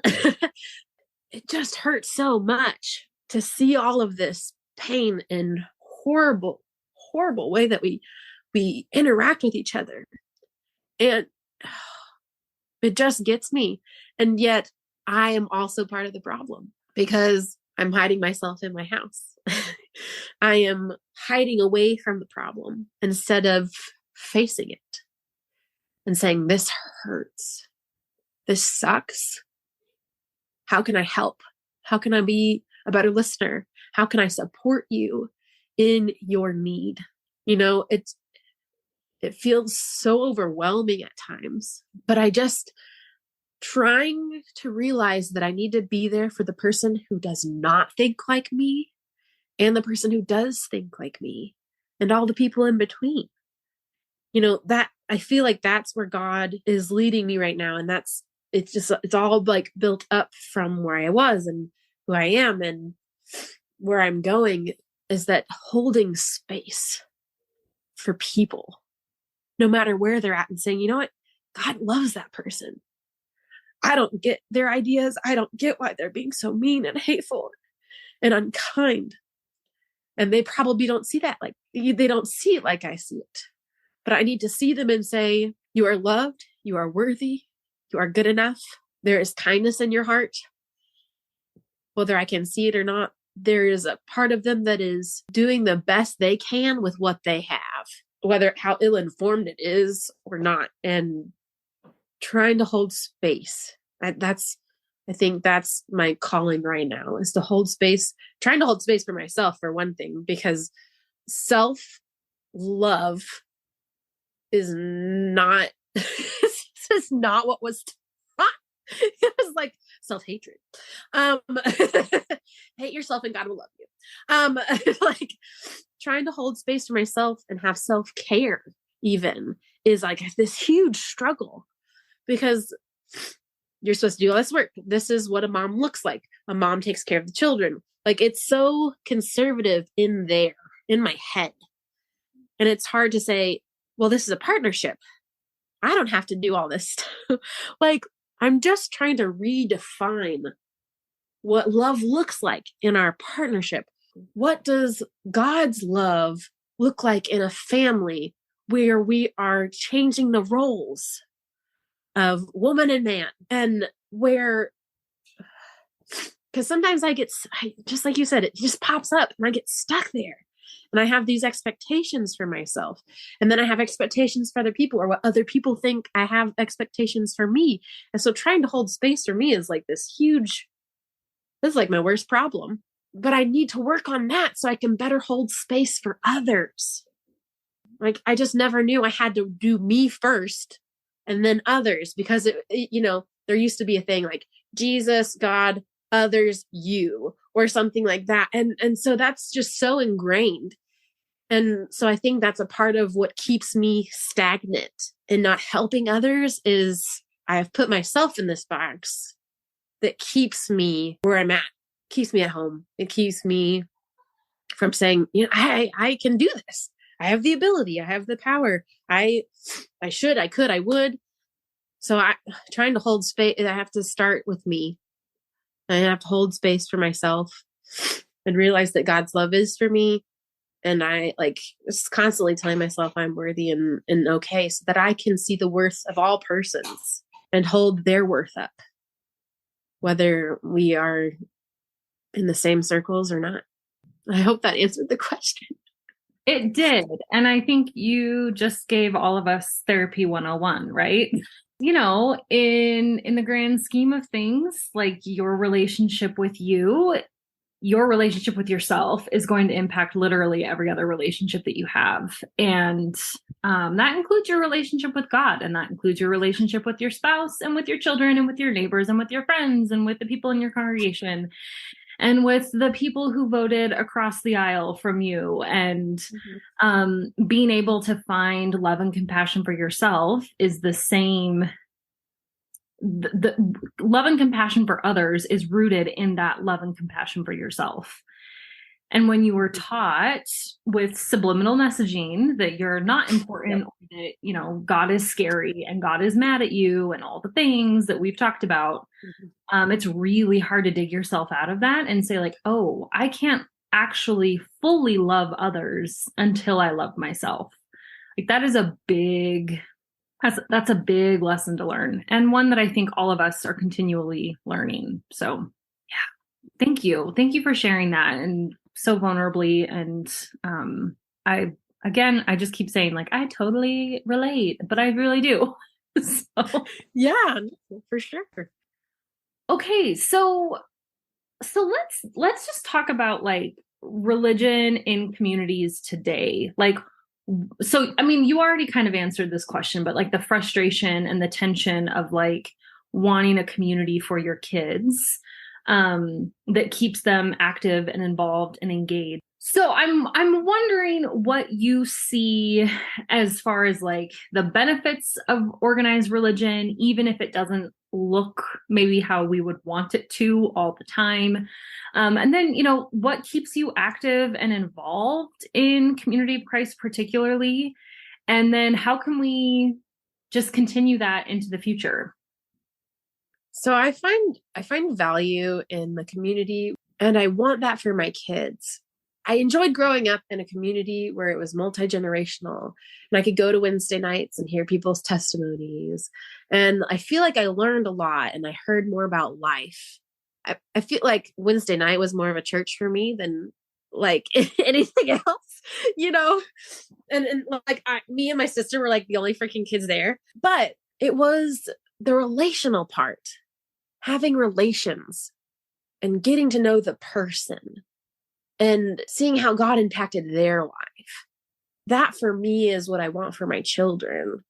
it just hurts so much to see all of this pain and horrible, horrible way that we interact with each other. And it just gets me. And yet I am also part of the problem, because I'm hiding myself in my house. I am hiding away from the problem instead of facing it and saying, this hurts. This sucks. How can I help? How can I be a better listener? How can I support you in your need? You know, it feels so overwhelming at times, but I just trying to realize that I need to be there for the person who does not think like me and the person who does think like me and all the people in between. You know, that I feel like that's where God is leading me right now. And it's all like built up from where I was and who I am and where I'm going, is that holding space for people, no matter where they're at, and saying, you know what? God loves that person. I don't get their ideas. I don't get why they're being so mean and hateful and unkind. And they probably don't see that. Like, they don't see it like I see it. But I need to see them and say, you are loved. You are worthy. You are good enough. There is kindness in your heart. Whether I can see it or not, there is a part of them that is doing the best they can with what they have, whether how ill-informed it is or not, and trying to hold space. I think that's my calling right now, is to hold space, trying to hold space for myself, for one thing, because self-love is not, this is not what was taught. It was like self-hatred. Hate yourself and God will love you. Like, trying to hold space for myself and have self-care even is like this huge struggle, because you're supposed to do all this work. This is what a mom looks like. A mom takes care of the children. Like, it's so conservative in there, in my head. And it's hard to say, well, this is a partnership. I don't have to do all this stuff. Like, I'm just trying to redefine what love looks like in our partnership. What does God's love look like in a family where we are changing the roles of woman and man, and where, because sometimes just like you said, it just pops up and I get stuck there, and I have these expectations for myself, and then I have expectations for other people, or what other people think I have expectations for me. And so trying to hold space for me is like this is like my worst problem, but I need to work on that so I can better hold space for others. Like, I just never knew I had to do me first and then others, because there used to be a thing like Jesus, God, others, you, or something like that. And so that's just so ingrained. And so I think that's a part of what keeps me stagnant and not helping others, is I have put myself in this box that keeps me where I'm at, keeps me at home. It keeps me from saying, I can do this. I have the ability. I have the power. I should, I could, I would. So trying to hold space, I have to start with me. I have to hold space for myself and realize that God's love is for me. And I like just constantly telling myself I'm worthy and okay, so that I can see the worth of all persons and hold their worth up, whether we are in the same circles or not. I hope that answered the question. It did. And I think you just gave all of us therapy 101, right? You know, in the grand scheme of things, like your relationship with you, your relationship with yourself is going to impact literally every other relationship that you have. And that includes your relationship with God, and that includes your relationship with your spouse and with your children and with your neighbors and with your friends and with the people in your congregation and with the people who voted across the aisle from you. And being able to find love and compassion for yourself is the same. The love and compassion for others is rooted in that love and compassion for yourself. And when you were taught with subliminal messaging that you're not important, or that, you know, God is scary and God is mad at you and all the things that we've talked about, it's really hard to dig yourself out of that and say like, oh, I can't actually fully love others until I love myself. Like that is that's a big lesson to learn, and one that I think all of us are continually learning. So yeah, thank you. Thank you for sharing that, and so vulnerably. And I just keep saying like, I totally relate, but I really do. So yeah, for sure. Okay. So let's just talk about like religion in communities today. Like, so, I mean, you already kind of answered this question, but like the frustration and the tension of like wanting a community for your kids that keeps them active and involved and engaged. So I'm wondering what you see as far as like the benefits of organized religion, even if it doesn't look maybe how we would want it to all the time. And then, you know, what keeps you active and involved in Community of Christ particularly? And then how can we just continue that into the future? So I find value in the community, and I want that for my kids. I enjoyed growing up in a community where it was multi-generational, and I could go to Wednesday nights and hear people's testimonies. And I feel like I learned a lot and I heard more about life. I feel like Wednesday night was more of a church for me than like anything else, you know? And like me and my sister were like the only freaking kids there, but it was the relational part, having relations and getting to know the person and seeing how God impacted their life. That for me is what I want for my children.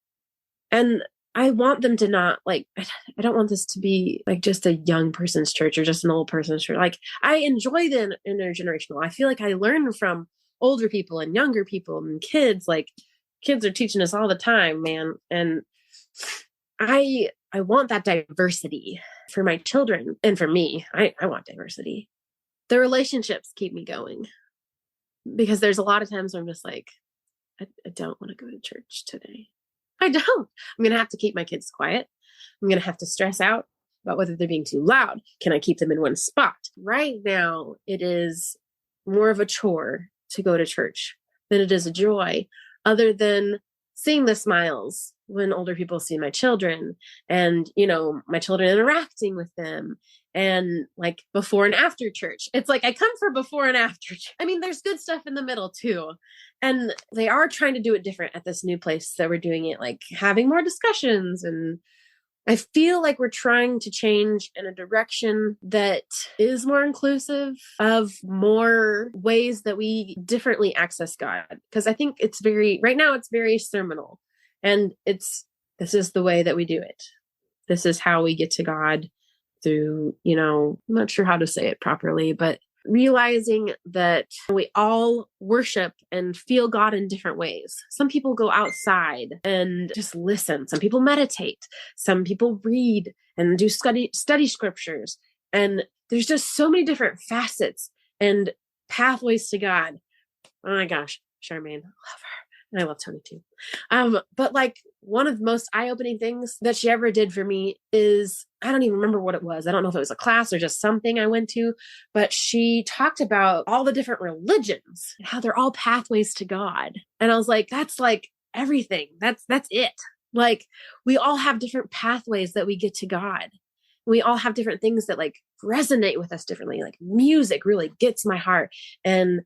And I want them to not like, I don't want this to be like just a young person's church or just an old person's church. Like I enjoy the intergenerational. I feel like I learn from older people and younger people and kids. Like kids are teaching us all the time, man. And I want that diversity for my children and for me. I want diversity. The relationships keep me going because there's a lot of times where I'm just like, I don't want to go to church today. I don't. I'm going to have to keep my kids quiet. I'm going to have to stress out about whether they're being too loud. Can I keep them in one spot? Right now, it is more of a chore to go to church than it is a joy, other than seeing the smiles when older people see my children and, you know, my children interacting with them. And like before and after church, it's like I come for before and after. I mean, there's good stuff in the middle too. And they are trying to do it different at this new place that we're doing it, like having more discussions. And I feel like we're trying to change in a direction that is more inclusive of more ways that we differently access God. Because I think right now it's very sermonal. And this is the way that we do it. This is how we get to God through, you know, I'm not sure how to say it properly, but realizing that we all worship and feel God in different ways. Some people go outside and just listen. Some people meditate. Some people read and do study scriptures. And there's just so many different facets and pathways to God. Oh my gosh, Charmaine, love her. I love Tony too. But like one of the most eye-opening things that she ever did for me is, I don't even remember what it was. I don't know if it was a class or just something I went to, but she talked about all the different religions and how they're all pathways to God. And I was like, that's like everything. That's it. Like we all have different pathways that we get to God. We all have different things that like resonate with us differently. Like music really gets my heart, and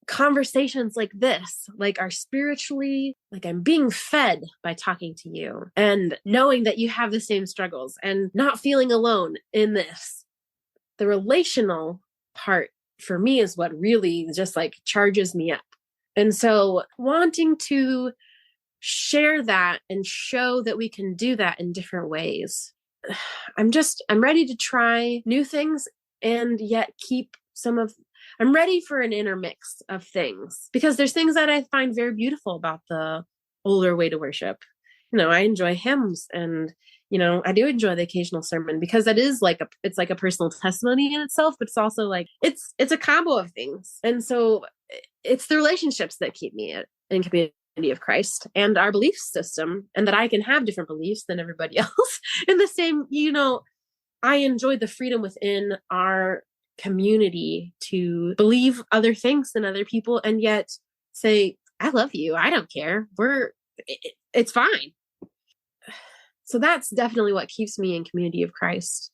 conversations like this, like are spiritually, like I'm being fed by talking to you and knowing that you have the same struggles and not feeling alone in this. The relational part for me is what really just like charges me up. And so wanting to share that and show that we can do that in different ways. I'm ready to try new things and yet keep I'm ready for an intermix of things, because there's things that I find very beautiful about the older way to worship. You know, I enjoy hymns, and, you know, I do enjoy the occasional sermon, because that is like it's like a personal testimony in itself, but it's also like, it's a combo of things. And so it's the relationships that keep me in community of Christ and our belief system, and that I can have different beliefs than everybody else in the same, you know, I enjoy the freedom within our community to believe other things than other people and yet say, I love you. I don't care. It's fine. So that's definitely what keeps me in community of Christ,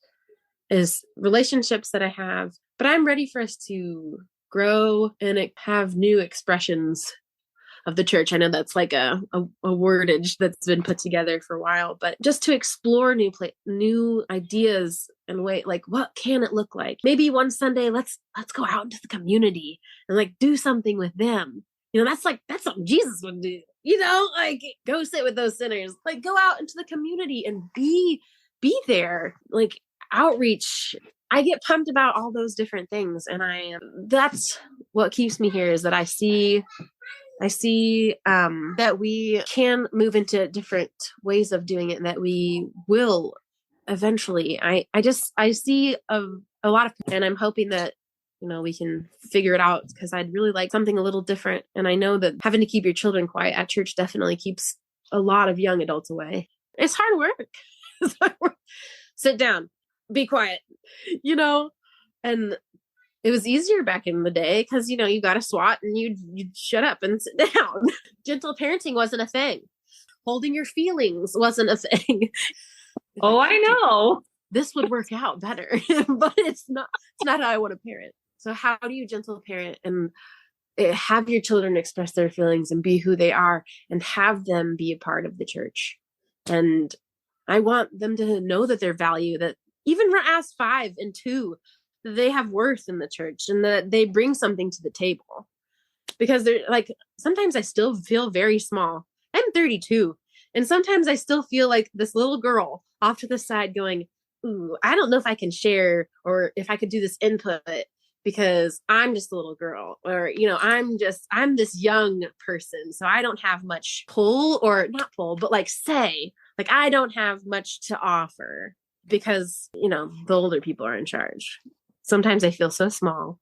is relationships that I have, but I'm ready for us to grow and have new expressions of the church. I know that's like a wordage that's been put together for a while, but just to explore new ideas and way, like what can it look like? Maybe one Sunday, let's go out into the community and like do something with them. You know, that's something Jesus would do. You know, like go sit with those sinners, like go out into the community and be there, like outreach. I get pumped about all those different things, and that's what keeps me here, is that I see that we can move into different ways of doing it, and that we will eventually. I see a lot of, and I'm hoping that, you know, we can figure it out, because I'd really like something a little different. And I know that having to keep your children quiet at church definitely keeps a lot of young adults away. It's hard work. It's hard work. Sit down, be quiet, you know, and it was easier back in the day because, you know, you got a SWAT and you'd shut up and sit down. Gentle parenting wasn't a thing. Holding your feelings wasn't a thing. Oh, I know. This would work out better, but it's not how I want to parent. So how do you gentle parent and have your children express their feelings and be who they are and have them be a part of the church? And I want them to know that they're valued, that even as 5 and 2, they have worth in the church and that they bring something to the table. Because they're like, sometimes I still feel very small. I'm 32. And sometimes I still feel like this little girl off to the side going, ooh, I don't know if I can share or if I could do this input because I'm just a little girl, or, you know, I'm this young person. So I don't have much pull, or not pull, but like say, like I don't have much to offer because, you know, the older people are in charge. Sometimes I feel so small.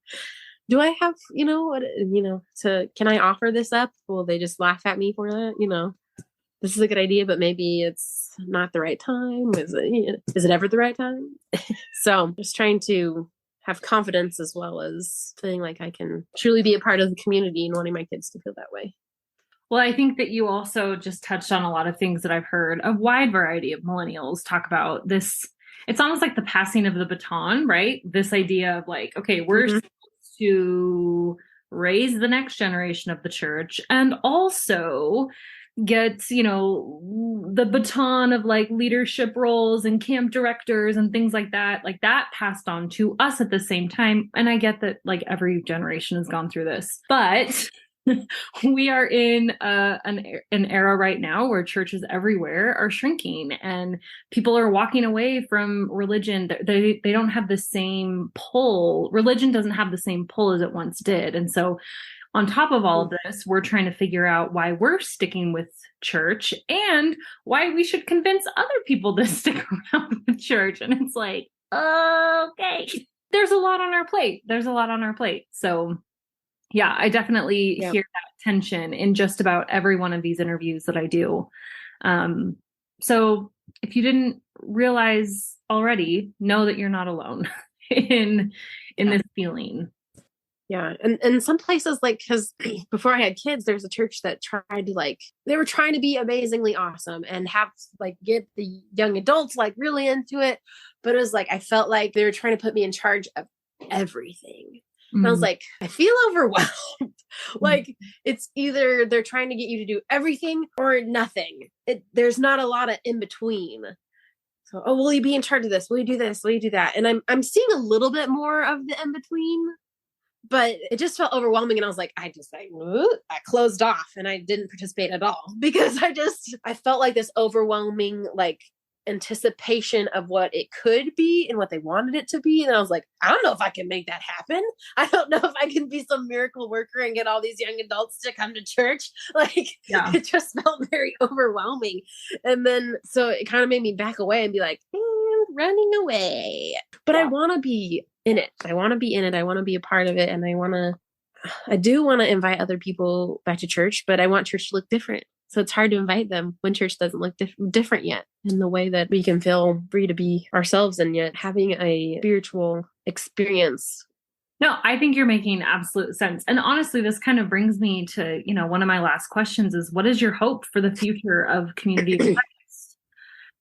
Do I have, you know, what, you know, can I offer this up? Will they just laugh at me for that? You know, this is a good idea, but maybe it's not the right time. Is it ever the right time? So just trying to have confidence as well as feeling like I can truly be a part of the community and wanting my kids to feel that way. Well, I think that you also just touched on a lot of things that I've heard a wide variety of millennials talk about this. It's almost like the passing of the baton, right? This idea of like, okay, we're supposed to raise the next generation of the church and also get, you know, the baton of like leadership roles and camp directors and things like that passed on to us at the same time. And I get that like every generation has gone through this, but we are in an era right now where churches everywhere are shrinking and people are walking away from religion. They don't have the same pull. Religion doesn't have the same pull as it once did. And so on top of all of this, we're trying to figure out why we're sticking with church and why we should convince other people to stick around with church. And it's like, okay, there's a lot on our plate. So Yeah, I definitely hear that tension in just about every one of these interviews that I do. So if you didn't realize already, know that you're not alone in this feeling. Yeah. And some places, like, because before I had kids, there's a church that tried to, like, they were trying to be amazingly awesome and have, like, get the young adults, like, really into it. But it was like, I felt like they were trying to put me in charge of everything. And I was like, I feel overwhelmed. Like, it's either they're trying to get you to do everything or nothing. There's not a lot of in between. So, oh, will you be in charge of this? Will you do this? Will you do that? And I'm seeing a little bit more of the in between, but it just felt overwhelming. And I was like, I closed off and I didn't participate at all because I felt like this overwhelming, like, anticipation of what it could be and what they wanted it to be. And I was like, I don't know if I can make that happen. I don't know if I can be some miracle worker and get all these young adults to come to church. Like, it just felt very overwhelming. And then, so it kind of made me back away and be like, running away. But I want to be in it. I want to be in it. I want to be a part of it. And I do want to invite other people back to church, but I want church to look different. So it's hard to invite them when church doesn't look different yet, in the way that we can feel free to be ourselves and yet having a spiritual experience. No, I think you're making absolute sense. And honestly, this kind of brings me to, one of my last questions is, what is your hope for the future of Community of Christ?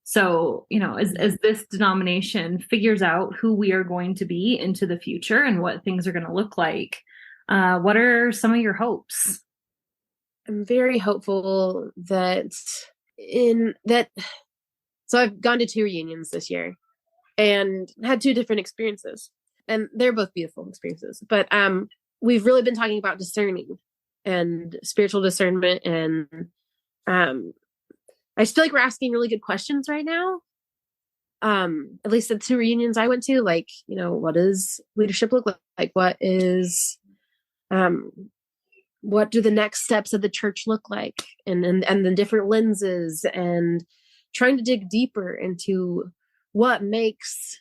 So, as this denomination figures out who we are going to be into the future and what things are going to look like, what are some of your hopes? I'm very hopeful that so I've gone to 2 reunions this year and had 2 different experiences, and they're both beautiful experiences. But we've really been talking about discerning and spiritual discernment, and I just feel like we're asking really good questions right now. At least the 2 reunions I went to, like, what does leadership look like? What do the next steps of the church look like? And the different lenses, and trying to dig deeper into what makes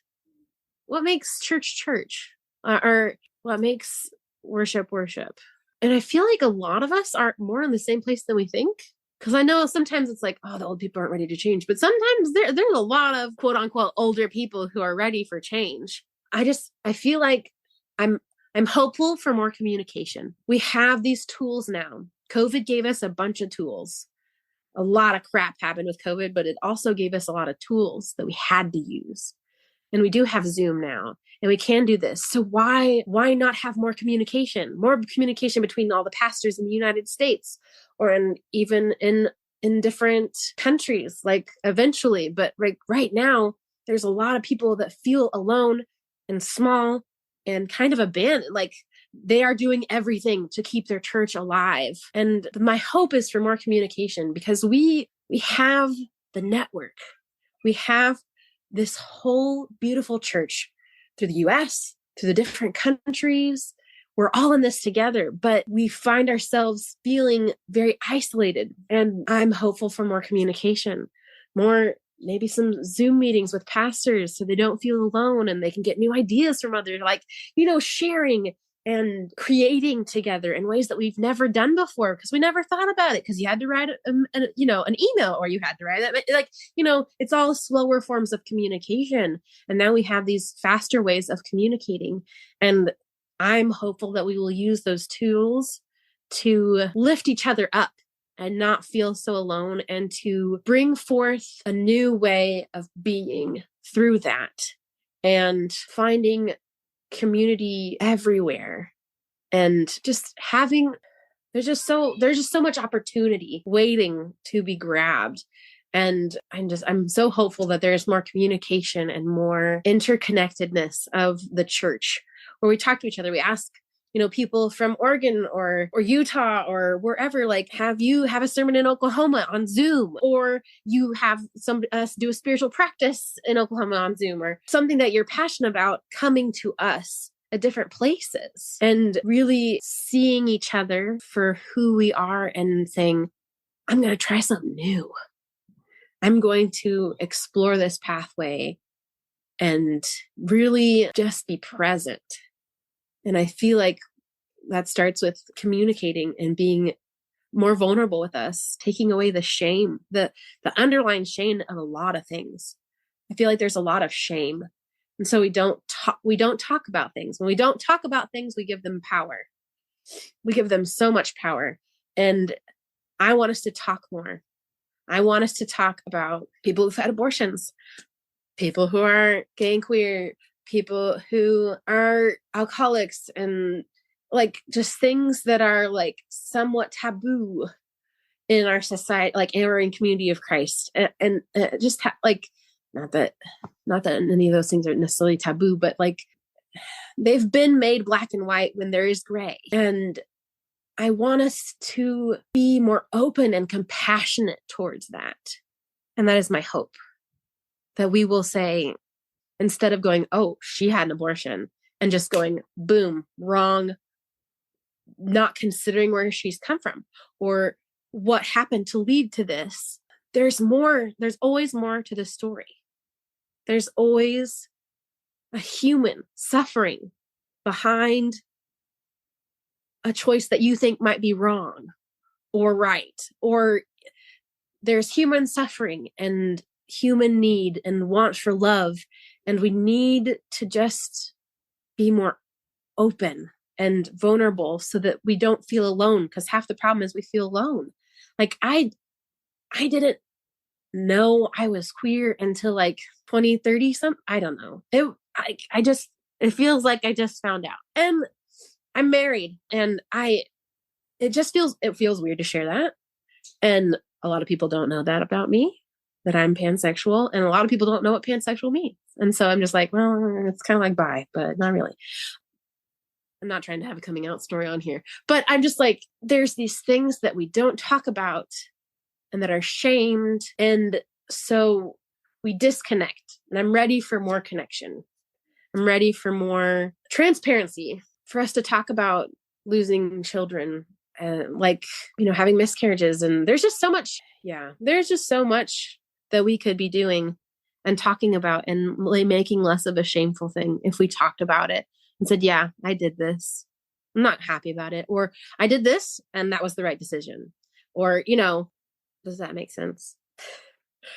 church, or what makes worship. And I feel like a lot of us are more in the same place than we think. Because I know sometimes it's like, oh, the old people aren't ready to change. But sometimes there's a lot of quote unquote older people who are ready for change. I feel like I'm hopeful for more communication. We have these tools now. COVID gave us a bunch of tools. A lot of crap happened with COVID, but it also gave us a lot of tools that we had to use. And we do have Zoom now, and we can do this. So why not have more communication between all the pastors in the United States, or even in different countries, like eventually. But right now, there's a lot of people that feel alone and small and kind of abandoned. Like, they are doing everything to keep their church alive. And my hope is for more communication, because we have the network. We have this whole beautiful church through the US, through the different countries. We're all in this together, but we find ourselves feeling very isolated. And I'm hopeful for more communication, maybe some Zoom meetings with pastors so they don't feel alone and they can get new ideas from others, like, sharing and creating together in ways that we've never done before, because we never thought about it, because you had to write an email, or you had to write it. Like, it's all slower forms of communication. And now we have these faster ways of communicating. And I'm hopeful that we will use those tools to lift each other up and not feel so alone, and to bring forth a new way of being through that, and finding community everywhere, and just there's just so much opportunity waiting to be grabbed. And I'm so hopeful that there's more communication and more interconnectedness of the church, where we talk to each other. We ask, people from Oregon or Utah or wherever, like, have you have a sermon in Oklahoma on Zoom, or you have us do a spiritual practice in Oklahoma on Zoom, or something that you're passionate about, coming to us at different places and really seeing each other for who we are and saying, I'm going to try something new. I'm going to explore this pathway and really just be present. And I feel like that starts with communicating and being more vulnerable with us, taking away the shame, the underlying shame of a lot of things. I feel like there's a lot of shame. And so we don't talk about things. When we don't talk about things, we give them power. We give them so much power. And I want us to talk more. I want us to talk about people who've had abortions, people who are gay and queer, people who are alcoholics, and like just things that are like somewhat taboo in our society, like or in community of Christ. And just like, not that any of those things are necessarily taboo, but like they've been made black and white when there is gray. And I want us to be more open and compassionate towards that. And that is my hope, that we will say, instead of going, oh, she had an abortion, and just going, boom, wrong, not considering where she's come from or what happened to lead to this. There's always more to the story. There's always a human suffering behind a choice that you think might be wrong or right, or there's human suffering and human need and want for love. And we need to just be more open and vulnerable so that we don't feel alone. Because half the problem is we feel alone. Like I didn't know I was queer until like 20, 30 something. I don't know. It feels like I just found out. And I'm married, and it feels weird to share that. And a lot of people don't know that about me, that I'm pansexual, and a lot of people don't know what pansexual means. And so I'm just like, well, it's kind of like bi, but not really. I'm not trying to have a coming out story on here, but I'm just like, there's these things that we don't talk about and that are shamed. And so we disconnect, and I'm ready for more connection. I'm ready for more transparency, for us to talk about losing children and like, having miscarriages. And there's just so much. Yeah. There's just so much that we could be doing and talking about, and making less of a shameful thing if we talked about it and said, yeah, I did this. I'm not happy about it. Or I did this and that was the right decision. Or, does that make sense?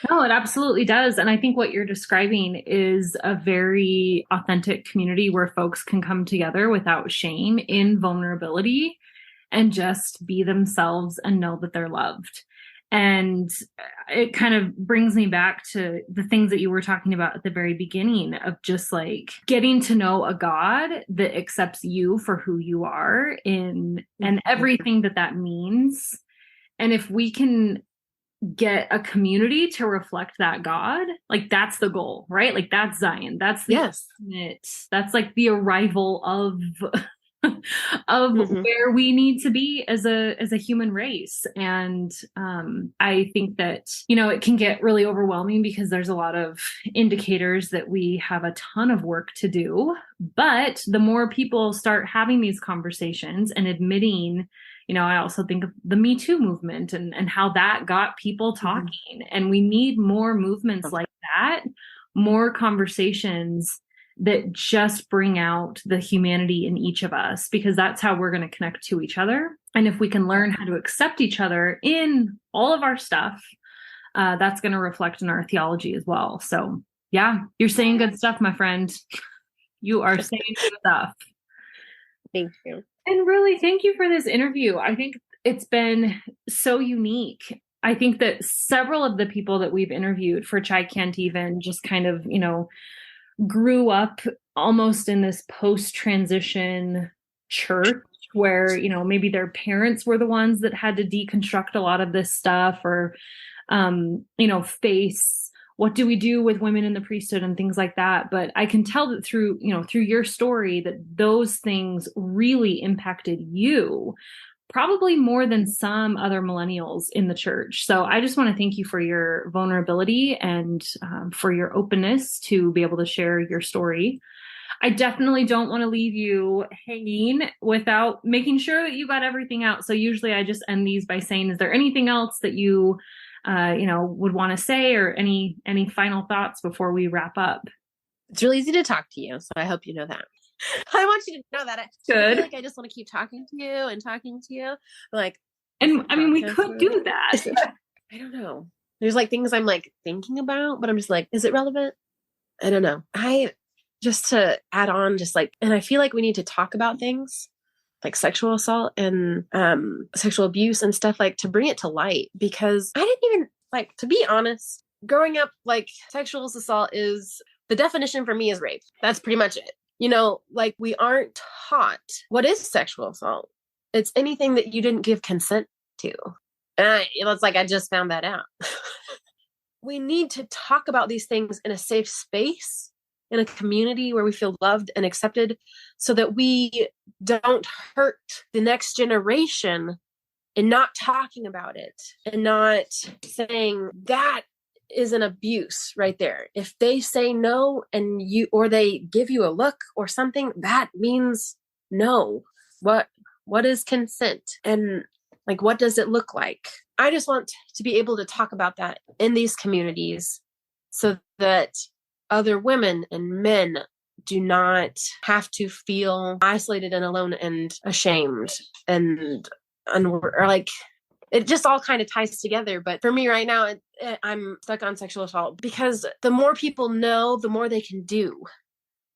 No, it absolutely does. And I think what you're describing is a very authentic community where folks can come together without shame, in vulnerability, and just be themselves and know that they're loved. And it kind of brings me back to the things that you were talking about at the very beginning of just like getting to know a God that accepts you for who you are and everything that means. And if we can get a community to reflect that God, like that's the goal, right? Like that's Zion. That's the ultimate, that's like the arrival of where we need to be as a human race. And I think that, it can get really overwhelming because there's a lot of indicators that we have a ton of work to do. But the more people start having these conversations and admitting, I also think of the Me Too movement and how that got people talking. And we need more movements like that, more conversations that just bring out the humanity in each of us, because that's how we're going to connect to each other. And if we can learn how to accept each other in all of our stuff, that's going to reflect in our theology as well. So yeah, you're saying good stuff, my friend. You are saying good stuff. Thank you. And really, thank you for this interview. I think it's been so unique. I think that several of the people that we've interviewed for Chai Can't Even just kind of, grew up almost in this post-transition church where, maybe their parents were the ones that had to deconstruct a lot of this stuff or, face what do we do with women in the priesthood and things like that. But I can tell that through your story that those things really impacted you, probably more than some other millennials in the church. So I just want to thank you for your vulnerability and for your openness to be able to share your story. I definitely don't want to leave you hanging without making sure that you got everything out. So usually I just end these by saying, is there anything else that you would want to say, or any final thoughts before we wrap up? It's really easy to talk to you, so I hope you know that. I want you to know that. I Good. feel like I just want to keep talking to you and talking to you. Like, and I mean, we could do that. I don't know. There's like things I'm like thinking about, but I'm just like, is it relevant? I don't know. Just to add on, just like, and I feel like we need to talk about things like sexual assault and sexual abuse and stuff, like to bring it to light, because I didn't even, like, to be honest, growing up, like sexual assault is, the definition for me is rape. That's pretty much it. You know, like we aren't taught what is sexual assault. It's anything that you didn't give consent to. And it's like, I just found that out. We need to talk about these things in a safe space, in a community where we feel loved and accepted, so that we don't hurt the next generation in not talking about it and not saying that is an abuse right there. If they say no and or they give you a look or something, that means no. What is consent? And like, what does it look like? I just want to be able to talk about that in these communities so that other women and men do not have to feel isolated and alone and ashamed or like, it just all kind of ties together. But for me right now, I'm stuck on sexual assault because the more people know, the more they can do.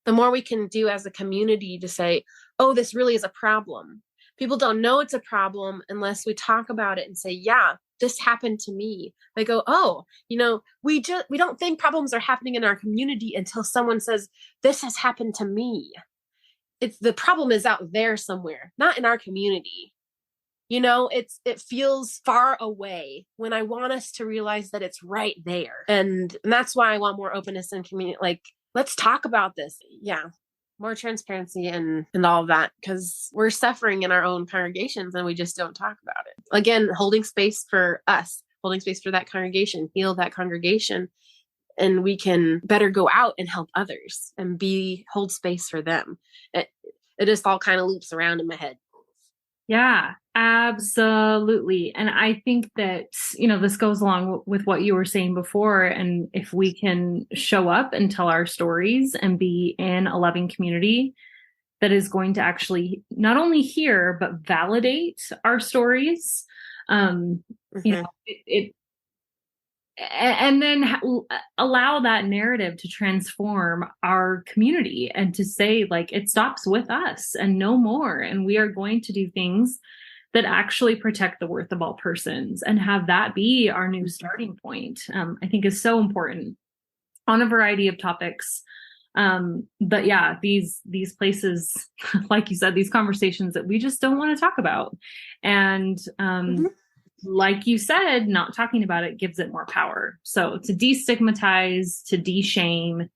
The more we can do as a community to say, oh, this really is a problem. People don't know it's a problem unless we talk about it and say, yeah, this happened to me. They go, oh, you know, we don't think problems are happening in our community until someone says, this has happened to me. The problem is out there somewhere, not in our community. You know, it feels far away when I want us to realize that it's right there. And that's why I want more openness in community. Like, let's talk about this. Yeah. More transparency and all of that, because we're suffering in our own congregations and we just don't talk about it. Again, holding space for us, holding space for that congregation, heal that congregation, and we can better go out and help others and hold space for them. It just all kind of loops around in my head. Yeah, absolutely. And I think that, you know, this goes along with what you were saying before. And if we can show up and tell our stories and be in a loving community that is going to actually not only hear, but validate our stories, you know, and then allow that narrative to transform our community and to say, like, it stops with us and no more. And we are going to do things that actually protect the worth of all persons and have that be our new starting point, I think is so important on a variety of topics. But yeah, these places, like you said, these conversations that we just don't want to talk about. And, like you said, not talking about it gives it more power. So to destigmatize, to de-shame,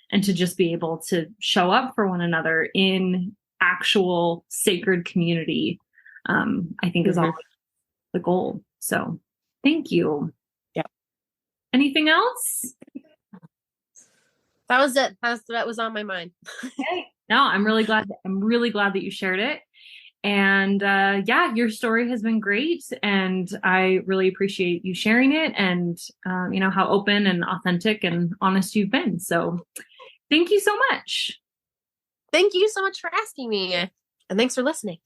and to just be able to show up for one another in actual sacred community, I think is always the goal. So thank you. Yeah. Anything else? That was it. That was on my mind. Okay. No, I'm really glad that you shared it. And yeah, your story has been great, and I really appreciate you sharing it, and you know, how open and authentic and honest you've been. So thank you so much. Thank you so much for asking me, and thanks for listening.